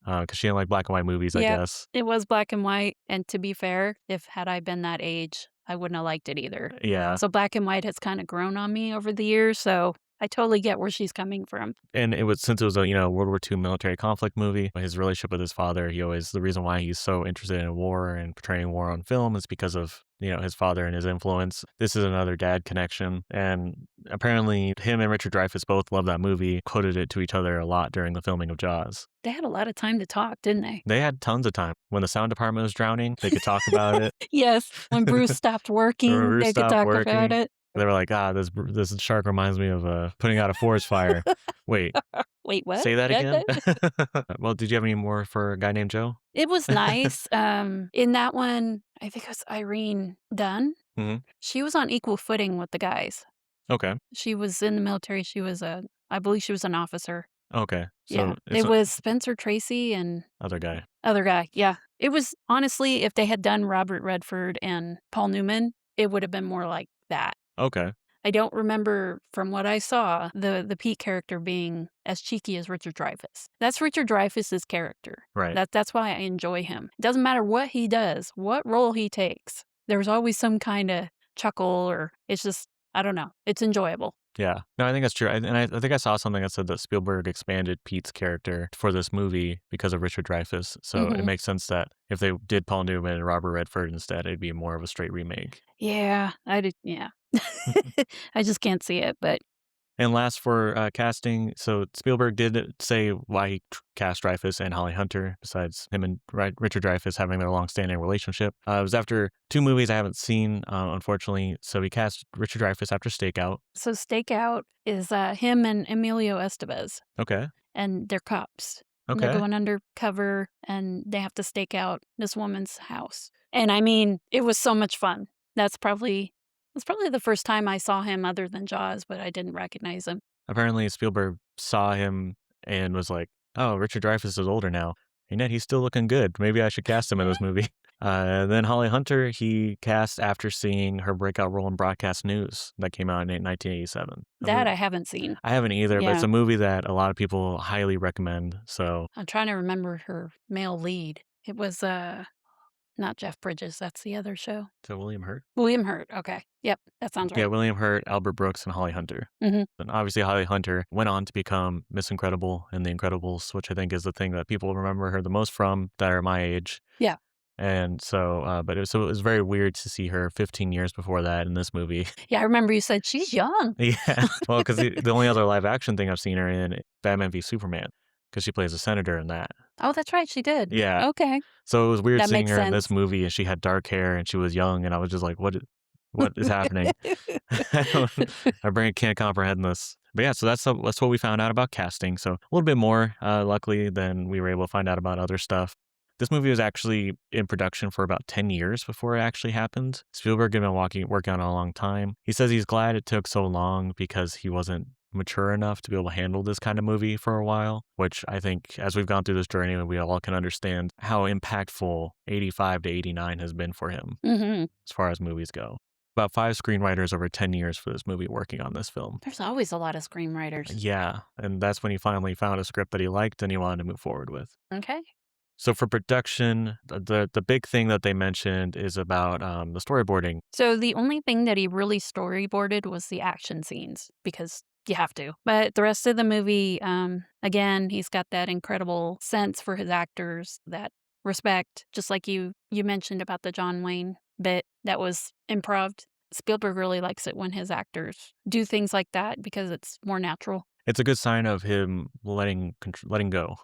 Because she didn't like black and white movies, I guess. It was black and white. And to be fair, had I been that age, I wouldn't have liked it either. Yeah. So black and white has kind of grown on me over the years. So I totally get where she's coming from. And since it was a, World War II military conflict movie, his relationship with his father, the reason why he's so interested in war and portraying war on film is because of, his father and his influence. This is another dad connection. And apparently him and Richard Dreyfuss both loved that movie, quoted it to each other a lot during the filming of Jaws. They had a lot of time to talk, didn't they? They had tons of time. When the sound department was drowning, they could talk about it. Yes. When Bruce stopped working, they could talk about it. They were like, this shark reminds me of putting out a forest fire. Wait, what? Say that again? Well, did you have any more for A Guy Named Joe? It was nice. In that one, I think it was Irene Dunn. Mm-hmm. She was on equal footing with the guys. Okay. She was in the military. I believe she was an officer. Okay. So yeah. It was Spencer Tracy and... Other guy, yeah. It was, honestly, if they had done Robert Redford and Paul Newman, it would have been more like that. Okay. I don't remember, from what I saw, the Pete character being as cheeky as Richard Dreyfuss. That's Richard Dreyfuss's character. Right. That's why I enjoy him. It doesn't matter what he does, what role he takes. There's always some kind of chuckle, or it's just, I don't know. It's enjoyable. Yeah. No, I think that's true. I think I saw something that said that Spielberg expanded Pete's character for this movie because of Richard Dreyfuss. So it makes sense that if they did Paul Newman and Robert Redford instead, it'd be more of a straight remake. Yeah, I did. Yeah. I just can't see it, but. And last for casting, so Spielberg did say why he cast Dreyfus and Holly Hunter, besides him and Richard Dreyfuss having their long-standing relationship. It was after 2 movies I haven't seen, unfortunately, so he cast Richard Dreyfuss after Stakeout. So Stakeout is him and Emilio Estevez. Okay. And they're cops. Okay. They're going undercover, and they have to stake out this woman's house. And I mean, it was so much fun. That's probably the first time I saw him other than Jaws, but I didn't recognize him. Apparently, Spielberg saw him and was like, oh, Richard Dreyfuss is older now. And yet he's still looking good. Maybe I should cast him in this movie. Then Holly Hunter, he cast after seeing her breakout role in Broadcast News that came out in 1987. That I haven't seen. I haven't either, but it's a movie that a lot of people highly recommend. So I'm trying to remember her male lead. It was not Jeff Bridges. That's the other show. So William Hurt? William Hurt. Okay. Yep. That sounds right. Yeah, William Hurt, Albert Brooks, and Holly Hunter. Mm-hmm. And obviously Holly Hunter went on to become Miss Incredible in The Incredibles, which I think is the thing that people remember her the most from that are my age. Yeah. And so, but it was very weird to see her 15 years before that in this movie. Yeah, I remember you said she's young. Yeah. Well, because the only other live action thing I've seen her in, Batman v Superman, because she plays a senator in that. Oh, that's right. She did. Yeah. Okay. So it was weird that seeing her sense. in this movie, and she had dark hair and she was young, and I was just like, what is happening? My brain can't comprehend this. But yeah, so that's what we found out about casting. So a little bit more, luckily, than we were able to find out about other stuff. This movie was actually in production for about 10 years before it actually happened. Spielberg had been working on it a long time. He says he's glad it took so long because he wasn't mature enough to be able to handle this kind of movie for a while, which I think as we've gone through this journey, we all can understand how impactful 85 to 89 has been for him Mm-hmm. as far as movies go. About 5 screenwriters over 10 years for this movie working on this film. There's always a lot of screenwriters. Yeah, and that's when he finally found a script that he liked and he wanted to move forward with. Okay. So for production, the big thing that they mentioned is about the storyboarding. So the only thing that he really storyboarded was the action scenes because you have to. But the rest of the movie, again, he's got that incredible sense for his actors, that respect, just like you mentioned about the John Wayne bit that was improv. Spielberg really likes it when his actors do things like that because it's more natural. It's a good sign of him letting go.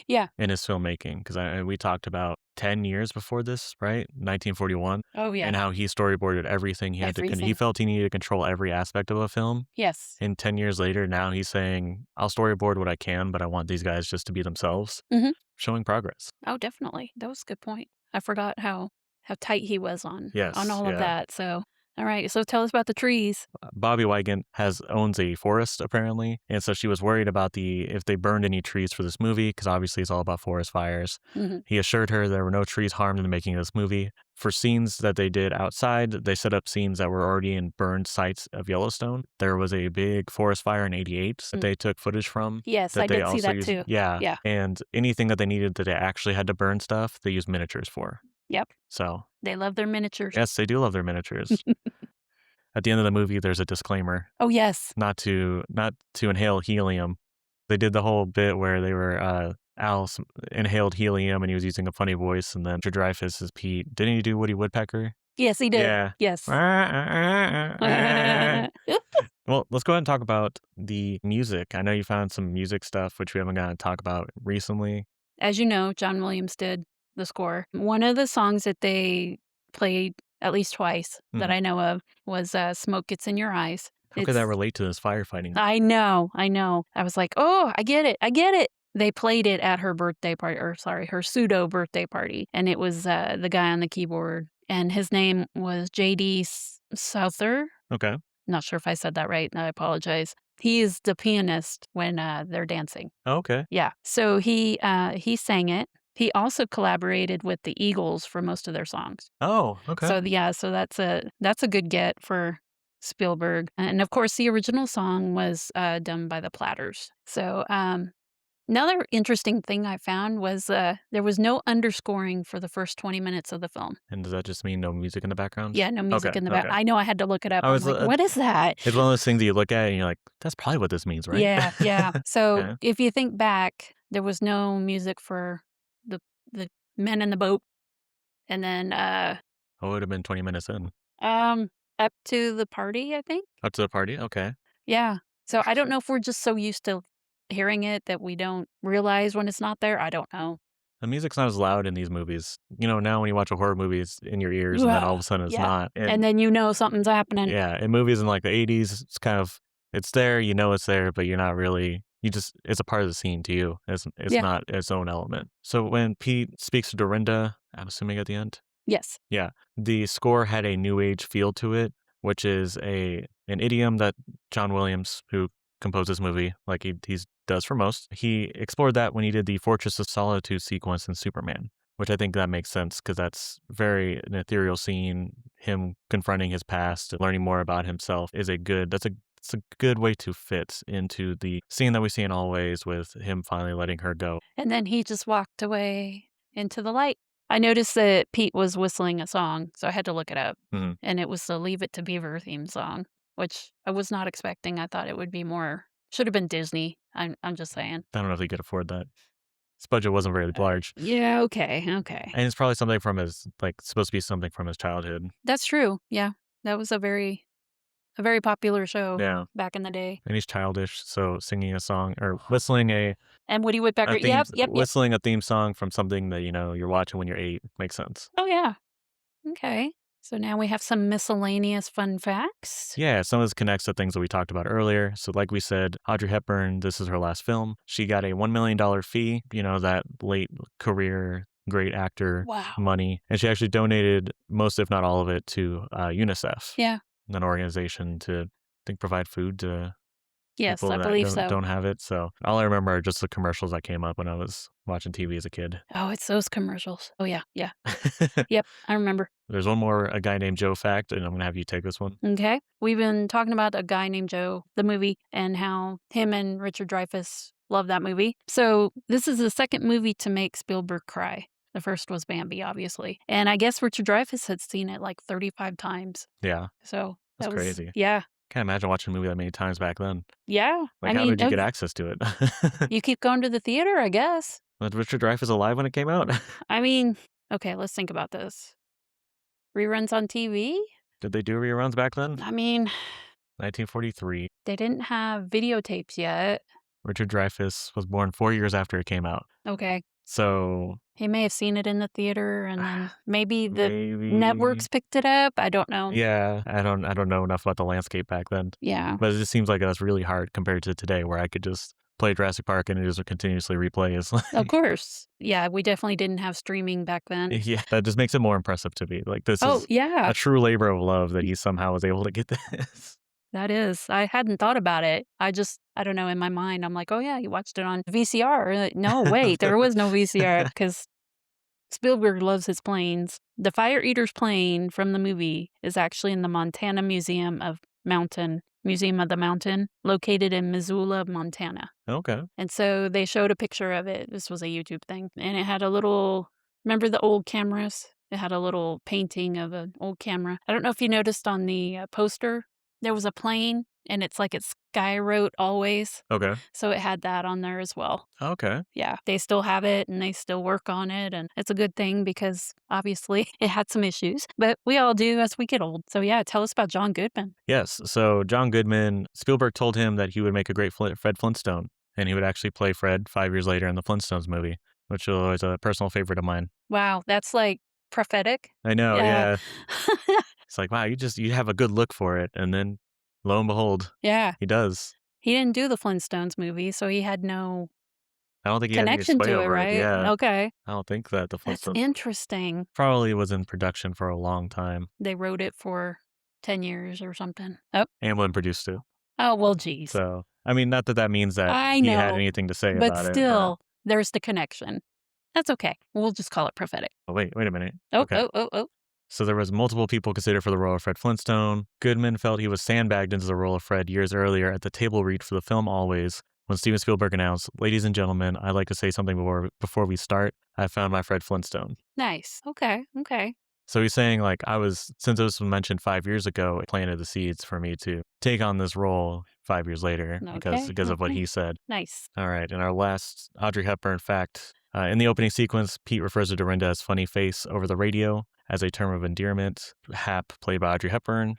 Yeah. In his filmmaking, because we talked about 10 years before this, right? 1941. Oh, yeah. And how he storyboarded everything. He had to. He Everything. felt he needed to control every aspect of a film. Yes. And 10 years later, now he's saying, "I'll storyboard what I can, but I want these guys just to be themselves." Mhm. Showing progress. Oh, definitely. That was a good point. I forgot how tight he was on all of that. So, all right. So tell us about the trees. Bobby Wygant owns a forest apparently, and so she was worried about if they burned any trees for this movie, because obviously it's all about forest fires. Mhm. He assured her there were no trees harmed in the making of this movie. For scenes that they did outside, they set up scenes that were already in burned sites of Yellowstone. There was a big forest fire in '88 that they took footage from. Yes, I did see that too. Yeah. And anything that they needed that they actually had to burn stuff, they used miniatures for. Yep. So they love their miniatures. Yes, they do love their miniatures. At the end of the movie, there's a disclaimer. Oh, yes. Not to inhale helium. They did the whole bit where they were Al inhaled helium and he was using a funny voice, and then Dreyfus is Pete. Didn't he do Woody Woodpecker? Yes, he did. Yeah. Yes. Well, let's go ahead and talk about the music. I know you found some music stuff which we haven't gotten to talk about recently. As you know, John Williams did the score. One of the songs that they played at least twice that I know of was Smoke Gets in Your Eyes. How could that relate to this firefighting? I know. I was like, oh, I get it. They played it at her birthday party, her pseudo birthday party. And it was the guy on the keyboard. And his name was J.D. Souther. Okay. Not sure if I said that right. I apologize. He is the pianist when they're dancing. Oh, okay. Yeah. So he sang it. He also collaborated with the Eagles for most of their songs. Oh, okay. So yeah, so that's a good get for Spielberg. And of course, the original song was done by the Platters. So another interesting thing I found was there was no underscoring for the first 20 minutes of the film. And does that just mean no music in the background? Yeah, no music in the background. Okay. I know I had to look it up. I was like, what is that? It's one of those things that you look at and you're like, that's probably what this means, right? Yeah. So if you think back, there was no music for the men in the boat. And then it would have been 20 minutes in. Up to the party, I think. Up to the party? Okay. Yeah. So I don't know if we're just so used to hearing it that we don't realize when it's not there. I don't know. The music's not as loud in these movies. You know, now when you watch a horror movie, it's in your ears, and then all of a sudden it's not. And then you know something's happening. Yeah. In movies in like the 80s, it's kind of, it's there, you know it's there, but you're not really, it's a part of the scene to you. It's not its own element. So when Pete speaks to Dorinda, I'm assuming at the end? Yes. Yeah. The score had a new age feel to it, which is an idiom that John Williams, who composed this movie, like he does for most, he explored that when he did the Fortress of Solitude sequence in Superman, which I think that makes sense because that's very an ethereal scene. Him confronting his past and learning more about himself it's a good way to fit into the scene that we see in Always with him finally letting her go. And then he just walked away into the light. I noticed that Pete was whistling a song, so I had to look it up. Mm-hmm. And it was the Leave It to Beaver theme song, which I was not expecting. I thought it would be more, should have been Disney. I'm just saying. I don't know if he could afford that. His budget wasn't very large. Yeah, okay. And it's probably something from his, supposed to be something from his childhood. That's true. Yeah. That was a very popular show back in the day. And he's childish, so singing a song or whistling and Woody Woodpecker, yep. Whistling a theme song from something that, you're watching when you're 8 makes sense. Oh, yeah. Okay. So now we have some miscellaneous fun facts. Yeah, some of this connects to things that we talked about earlier. So like we said, Audrey Hepburn, this is her last film. She got a $1 million fee, that late career great actor money. And she actually donated most, if not all of it, to UNICEF. Yeah. An organization to, I think, provide food to Yes, people I that believe so. don't have it. So all I remember are just the commercials that came up when I was watching TV as a kid. Oh, it's those commercials. Oh, yeah, yeah. Yep, I remember. There's one more A Guy Named Joe fact, and I'm going to have you take this one. Okay. We've been talking about A Guy Named Joe, the movie, and how him and Richard Dreyfus love that movie. So this is the second movie to make Spielberg cry. The first was Bambi, obviously. And I guess Richard Dreyfuss had seen it like 35 times. Yeah, So that's that was crazy. Yeah. Can't imagine watching a movie that many times back then. Yeah. Like, I how mean, did you get access to it? you keep going to the theater, I guess. Was Richard Dreyfuss alive when it came out? I mean, okay, let's think about this. Reruns on TV? Did they do reruns back then? I mean, 1943. they didn't have videotapes yet. Richard Dreyfuss was born 4 years after it came out. Okay. So He may have seen it in the theater and then maybe the maybe networks picked it up. I don't know. Yeah, I don't know enough about the landscape back then. Yeah. But it just seems like that's really hard compared to today, where I could just play Jurassic Park and it just continuously replays. Of course. Yeah, we definitely didn't have streaming back then. Yeah, that just makes it more impressive to me. Like, this Oh, is yeah. a true labor of love that he somehow was able to get this. That is. I hadn't thought about it. I don't know, in my mind, I'm like, oh, yeah, you watched it on VCR. No, wait, there was no VCR because Spielberg loves his planes. The Fire Eater's plane from the movie is actually in the Montana Museum of the Mountain, located in Missoula, Montana. Okay. And so they showed a picture of it. This was a YouTube thing. And it had a little, remember the old cameras? It had a little painting of an old camera. I don't know if you noticed on the poster, there was a plane and it's like it's skywrote always. Okay. So it had that on there as well. Okay. Yeah, they still have it and they still work on it. And it's a good thing because obviously it had some issues, but we all do as we get old. So yeah, tell us about John Goodman. Yes. So John Goodman, Spielberg told him that he would make a great Fred Flintstone, and he would actually play Fred 5 years later in the Flintstones movie, which was always a personal favorite of mine. Wow, that's like prophetic. I know, yeah. It's like, wow, you have a good look for it, and then lo and behold, Yeah. he does. He didn't do the Flintstones movie, so he had no I don't think he had any connection sway to it, over right? Yeah. Okay. I don't think that the That's Flintstones interesting. probably was in production for a long time. They wrote it for 10 years or something. Oh, Amblin produced it. oh well, geez. So, I mean, not that means that I he had know, anything to say but about it. still, there's the connection. That's okay. We'll just call it prophetic. Oh, wait a minute. Oh, Okay. oh. So there was multiple people considered for the role of Fred Flintstone. Goodman felt he was sandbagged into the role of Fred years earlier at the table read for the film Always, when Steven Spielberg announced, "Ladies and gentlemen, I'd like to say something before we start. I found my Fred Flintstone." Nice. Okay. So he's saying, like, since it was mentioned 5 years ago, it planted the seeds for me to take on this role 5 years later because of what he said. Nice. All right, and our last Audrey Hepburn fact. In the opening sequence, Pete refers to Dorinda as funny face over the radio as a term of endearment. Hap, played by Audrey Hepburn,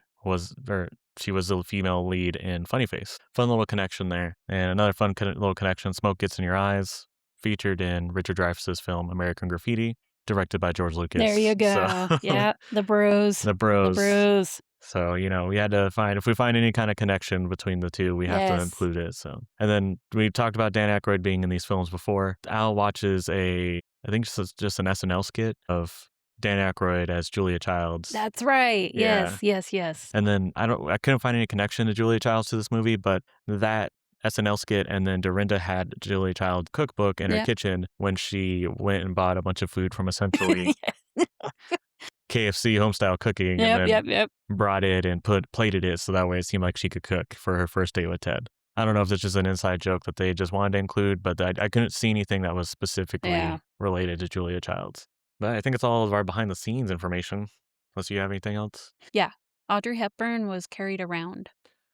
she was the female lead in Funny Face. Fun little connection there. And another fun little connection, Smoke Gets in Your Eyes, featured in Richard Dreyfuss's film American Graffiti, directed by George Lucas. There you go. So, yeah, the bros. The bros. So, we had to if we find any kind of connection between the two, we have to include it. So, and then we talked about Dan Aykroyd being in these films before. Al watches I think just an SNL skit of Dan Aykroyd as Julia Childs. That's right. Yeah. Yes. And then I couldn't find any connection to Julia Childs to this movie, but that SNL skit, and then Dorinda had Julia Child's cookbook in her kitchen when she went and bought a bunch of food from essentially KFC homestyle cooking, and then brought it and plated it so that way it seemed like she could cook for her first date with Ted. I don't know if it's just an inside joke that they just wanted to include, but I couldn't see anything that was specifically related to Julia Childs. But I think it's all of our behind the scenes information, unless you have anything else. Yeah. Audrey Hepburn was carried around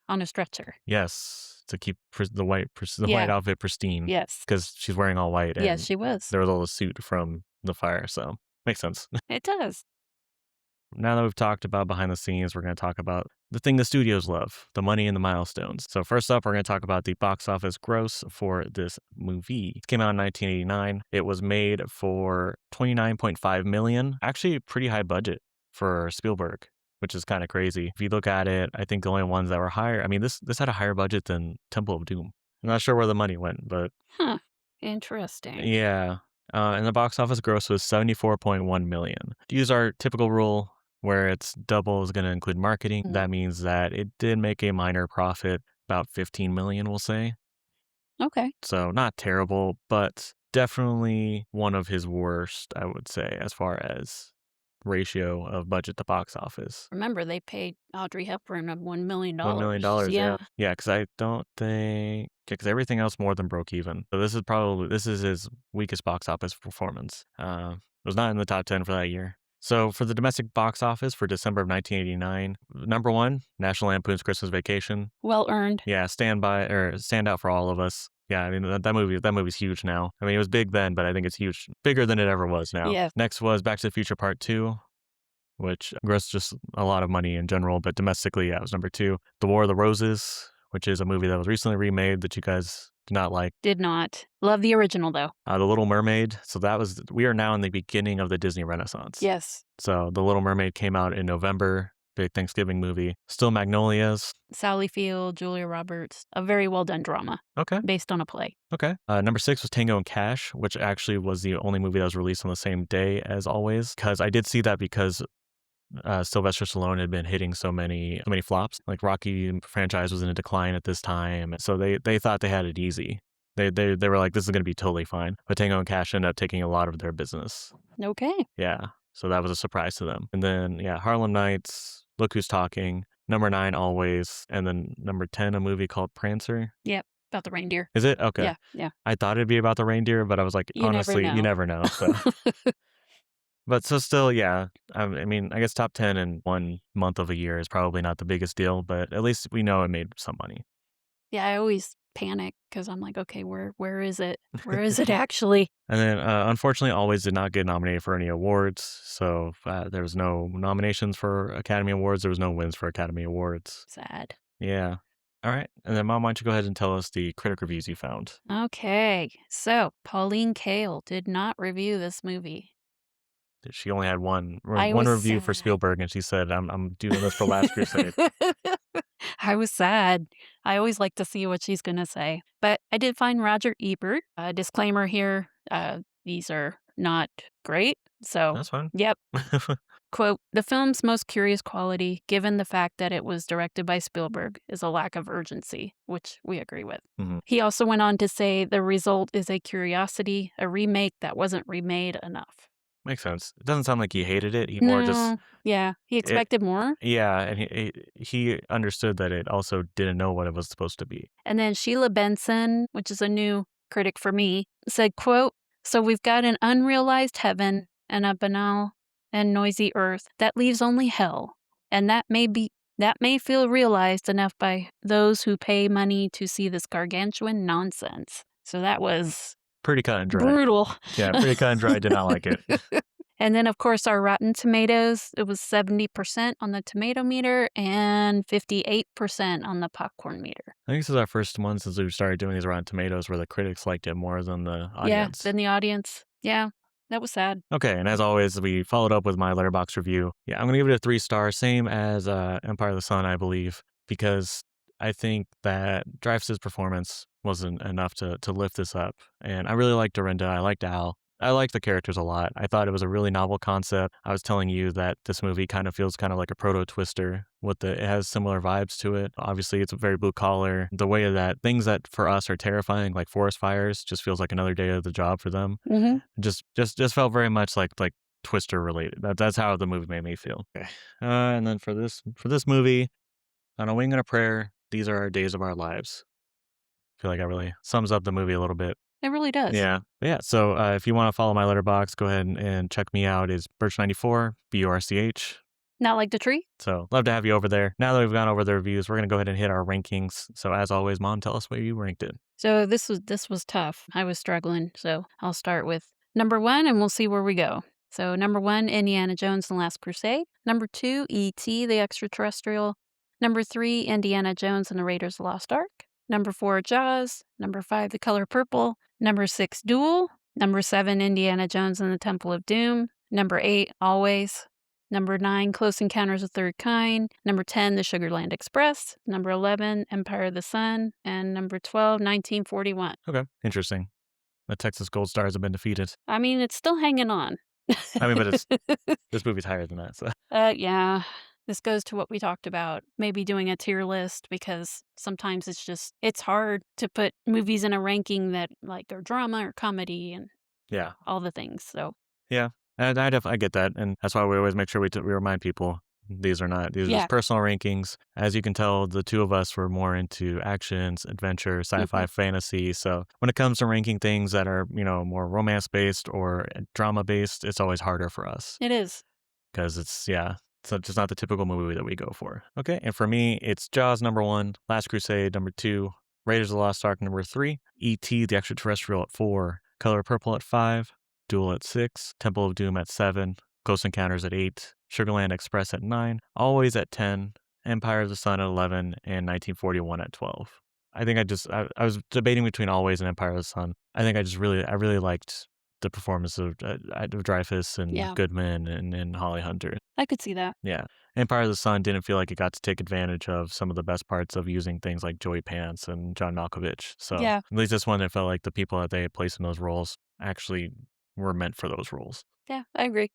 on a stretcher. Yes, to keep the white outfit pristine. Yes. Because she's wearing all white. And yes, she was. There was all the suit from the fire, so makes sense. It does. Now that we've talked about behind the scenes, we're going to talk about the thing the studios love, the money and the milestones. So first up, we're going to talk about the box office gross for this movie. It came out in 1989. It was made for $29.5 million. Actually, a pretty high budget for Spielberg, which is kind of crazy. If you look at it, I think the only ones that were higher, this had a higher budget than Temple of Doom. I'm not sure where the money went, but... Huh. Interesting. Yeah. And the box office gross was $74.1 million. To use our typical rule, where it's double is going to include marketing, that means that it did make a minor profit, about 15 million, we'll say. Okay. So not terrible, but definitely one of his worst, I would say, as far as ratio of budget to box office. Remember, they paid Audrey Hepburn of $1 million. $1 million, yeah. Yeah, because I don't think, because everything else more than broke even. So this is his weakest box office performance. It was not in the top 10 for that year. So for the domestic box office for December of 1989, number one, National Lampoon's Christmas Vacation. Well earned. Yeah, stand out for all of us. Yeah, I mean, that movie's huge now. I mean, it was big then, but I think it's huge, bigger than it ever was now. Yeah. Next was Back to the Future Part 2, which grossed just a lot of money in general, but domestically, yeah, it was number 2. The War of the Roses, which is a movie that was recently remade that you guys did not like. Did not. Love the original, though. The Little Mermaid. So we are now in the beginning of the Disney Renaissance. Yes. So The Little Mermaid came out in November. Big Thanksgiving movie. Still Magnolias. Sally Field, Julia Roberts. A very well done drama. Okay. Based on a play. Okay. Number 6 was Tango and Cash, which actually was the only movie that was released on the same day as Always. Because I did see that because Sylvester Stallone had been hitting so many flops. Like Rocky franchise was in a decline at this time. So they thought they had it easy. They were like, this is going to be totally fine. But Tango and Cash ended up taking a lot of their business. Okay. Yeah. So that was a surprise to them. And then, yeah, Harlem Nights, Look Who's Talking, number 9, Always, and then number 10, a movie called Prancer. Yep, about the reindeer. Is it? Okay. Yeah. I thought it'd be about the reindeer, but I was like, honestly, you never know. So. But so still, yeah, I mean, I guess top 10 in 1 month of a year is probably not the biggest deal, but at least we know it made some money. Yeah, I always panic because I'm like, okay, where is it? Where is it actually? And then, unfortunately, Always did not get nominated for any awards. So there was no nominations for Academy Awards. There was no wins for Academy Awards. Sad. Yeah. All right. And then, Mom, why don't you go ahead and tell us the critic reviews you found? Okay. So, Pauline Kael did not review this movie. She only had one review for Spielberg, and she said, I'm doing this for Last Crusade. I was sad. I always like to see what she's going to say. But I did find Roger Ebert. Disclaimer here, these are not great. So that's fine. Yep. Quote, the film's most curious quality, given the fact that it was directed by Spielberg, is a lack of urgency, which we agree with. Mm-hmm. He also went on to say the result is a curiosity, a remake that wasn't remade enough. Makes sense. It doesn't sound like he hated it. He he expected more. Yeah, and he understood that it also didn't know what it was supposed to be. And then Sheila Benson, which is a new critic for me, said, quote, so we've got an unrealized heaven and a banal and noisy earth that leaves only hell, and that may feel realized enough by those who pay money to see this gargantuan nonsense. So that was pretty cut and dry. Brutal. Yeah, pretty cut and dry. Did not like it. And then, of course, our Rotten Tomatoes, it was 70% on the tomato meter and 58% on the popcorn meter. I think this is our first one since we started doing these Rotten Tomatoes where the critics liked it more than the audience. Yeah, than the audience. Yeah, that was sad. Okay, and as always, we followed up with my Letterboxd review. Yeah, I'm going to give it a 3 stars, same as Empire of the Sun, I believe, because I think that Dreyfus' performance wasn't enough to lift this up. And I really liked Dorinda. I liked Al. I liked the characters a lot. I thought it was a really novel concept. I was telling you that this movie kind of feels kind of like a proto-Twister. It has similar vibes to it. Obviously, it's very blue collar. The way that things that for us are terrifying, like forest fires, just feels like another day of the job for them. Mm-hmm. Just felt very much like Twister related. That's how the movie made me feel. Okay. And then for this movie, On a Wing and a Prayer, these are our days of our lives. I feel like that really sums up the movie a little bit. It really does. Yeah. So if you want to follow my Letterboxd, go ahead and check me out. It's Birch94, BURCH. Not like the tree? So love to have you over there. Now that we've gone over the reviews, we're going to go ahead and hit our rankings. So as always, Mom, tell us where you ranked it. So this was tough. I was struggling. So I'll start with number 1 and we'll see where we go. So number 1, Indiana Jones and the Last Crusade. Number 2, E.T. the Extraterrestrial. Number 3, Indiana Jones and the Raiders of the Lost Ark. Number 4, Jaws. Number 5, The Color Purple. Number 6, Duel. Number 7, Indiana Jones and the Temple of Doom. Number 8, Always. Number 9, Close Encounters of the Third Kind. Number 10, The Sugarland Express. Number 11, Empire of the Sun. And number 12, 1941. Okay, interesting. The Texas Gold Stars have been defeated. I mean, it's still hanging on. I mean, but this movie's higher than that. So. Yeah. This goes to what we talked about, maybe doing a tier list, because sometimes it's hard to put movies in a ranking that like are drama or comedy and Yeah. all the things. So Yeah. And I get that. And that's why we always make sure we remind people these are Yeah. just personal rankings. As you can tell, the two of us were more into actions, adventure, sci-fi, fantasy. So when it comes to ranking things that are, more romance based or drama based, it's always harder for us. It is. Because it's just not the typical movie that we go for. Okay, and for me, it's Jaws number 1, Last Crusade number 2, Raiders of the Lost Ark number 3, E.T. the Extraterrestrial at 4, Color Purple at 5, Duel at 6, Temple of Doom at 7, Close Encounters at 8, Sugarland Express at 9, Always at 10, Empire of the Sun at 11, and 1941 at 12. I think I was debating between Always and Empire of the Sun. I think I really liked the performance of Dreyfus and Goodman and Holly Hunter. I could see that. Yeah. Empire of the Sun didn't feel like it got to take advantage of some of the best parts of using things like Joey Pants and John Malkovich. So at least this one, it felt like the people that they had placed in those roles actually were meant for those roles. Yeah, I agree.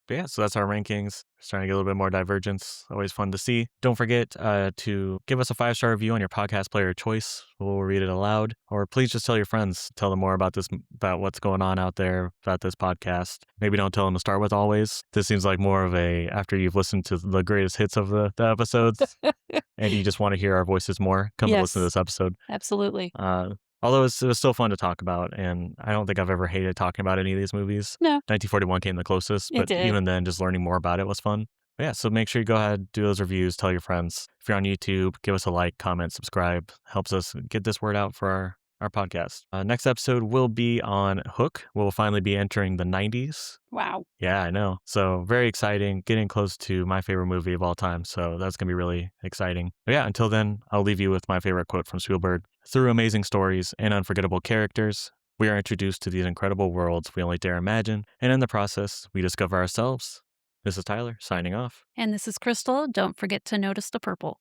But yeah, so that's our rankings. Starting to get a little bit more divergence. Always fun to see. Don't forget to give us a 5-star review on your podcast player of choice. We'll read it aloud. Or please just tell your friends. Tell them more about about what's going on out there, about this podcast. Maybe don't tell them to start with Always. This seems like more of a, after you've listened to the greatest hits of the episodes, and you just want to hear our voices more, come to listen to this episode. Absolutely. Although it was still fun to talk about, and I don't think I've ever hated talking about any of these movies. No. 1941 came the closest, but even then, just learning more about it was fun. But yeah, so make sure you go ahead, do those reviews, tell your friends. If you're on YouTube, give us a like, comment, subscribe. Helps us get this word out for our podcast. Next episode will be on Hook. We'll finally be entering the 90s. Wow. Yeah, I know. So very exciting, getting close to my favorite movie of all time. So that's going to be really exciting. But yeah, until then, I'll leave you with my favorite quote from Spielberg. Through amazing stories and unforgettable characters, we are introduced to these incredible worlds we only dare imagine. And in the process, we discover ourselves. This is Tyler, signing off. And this is Crystal. Don't forget to notice the purple.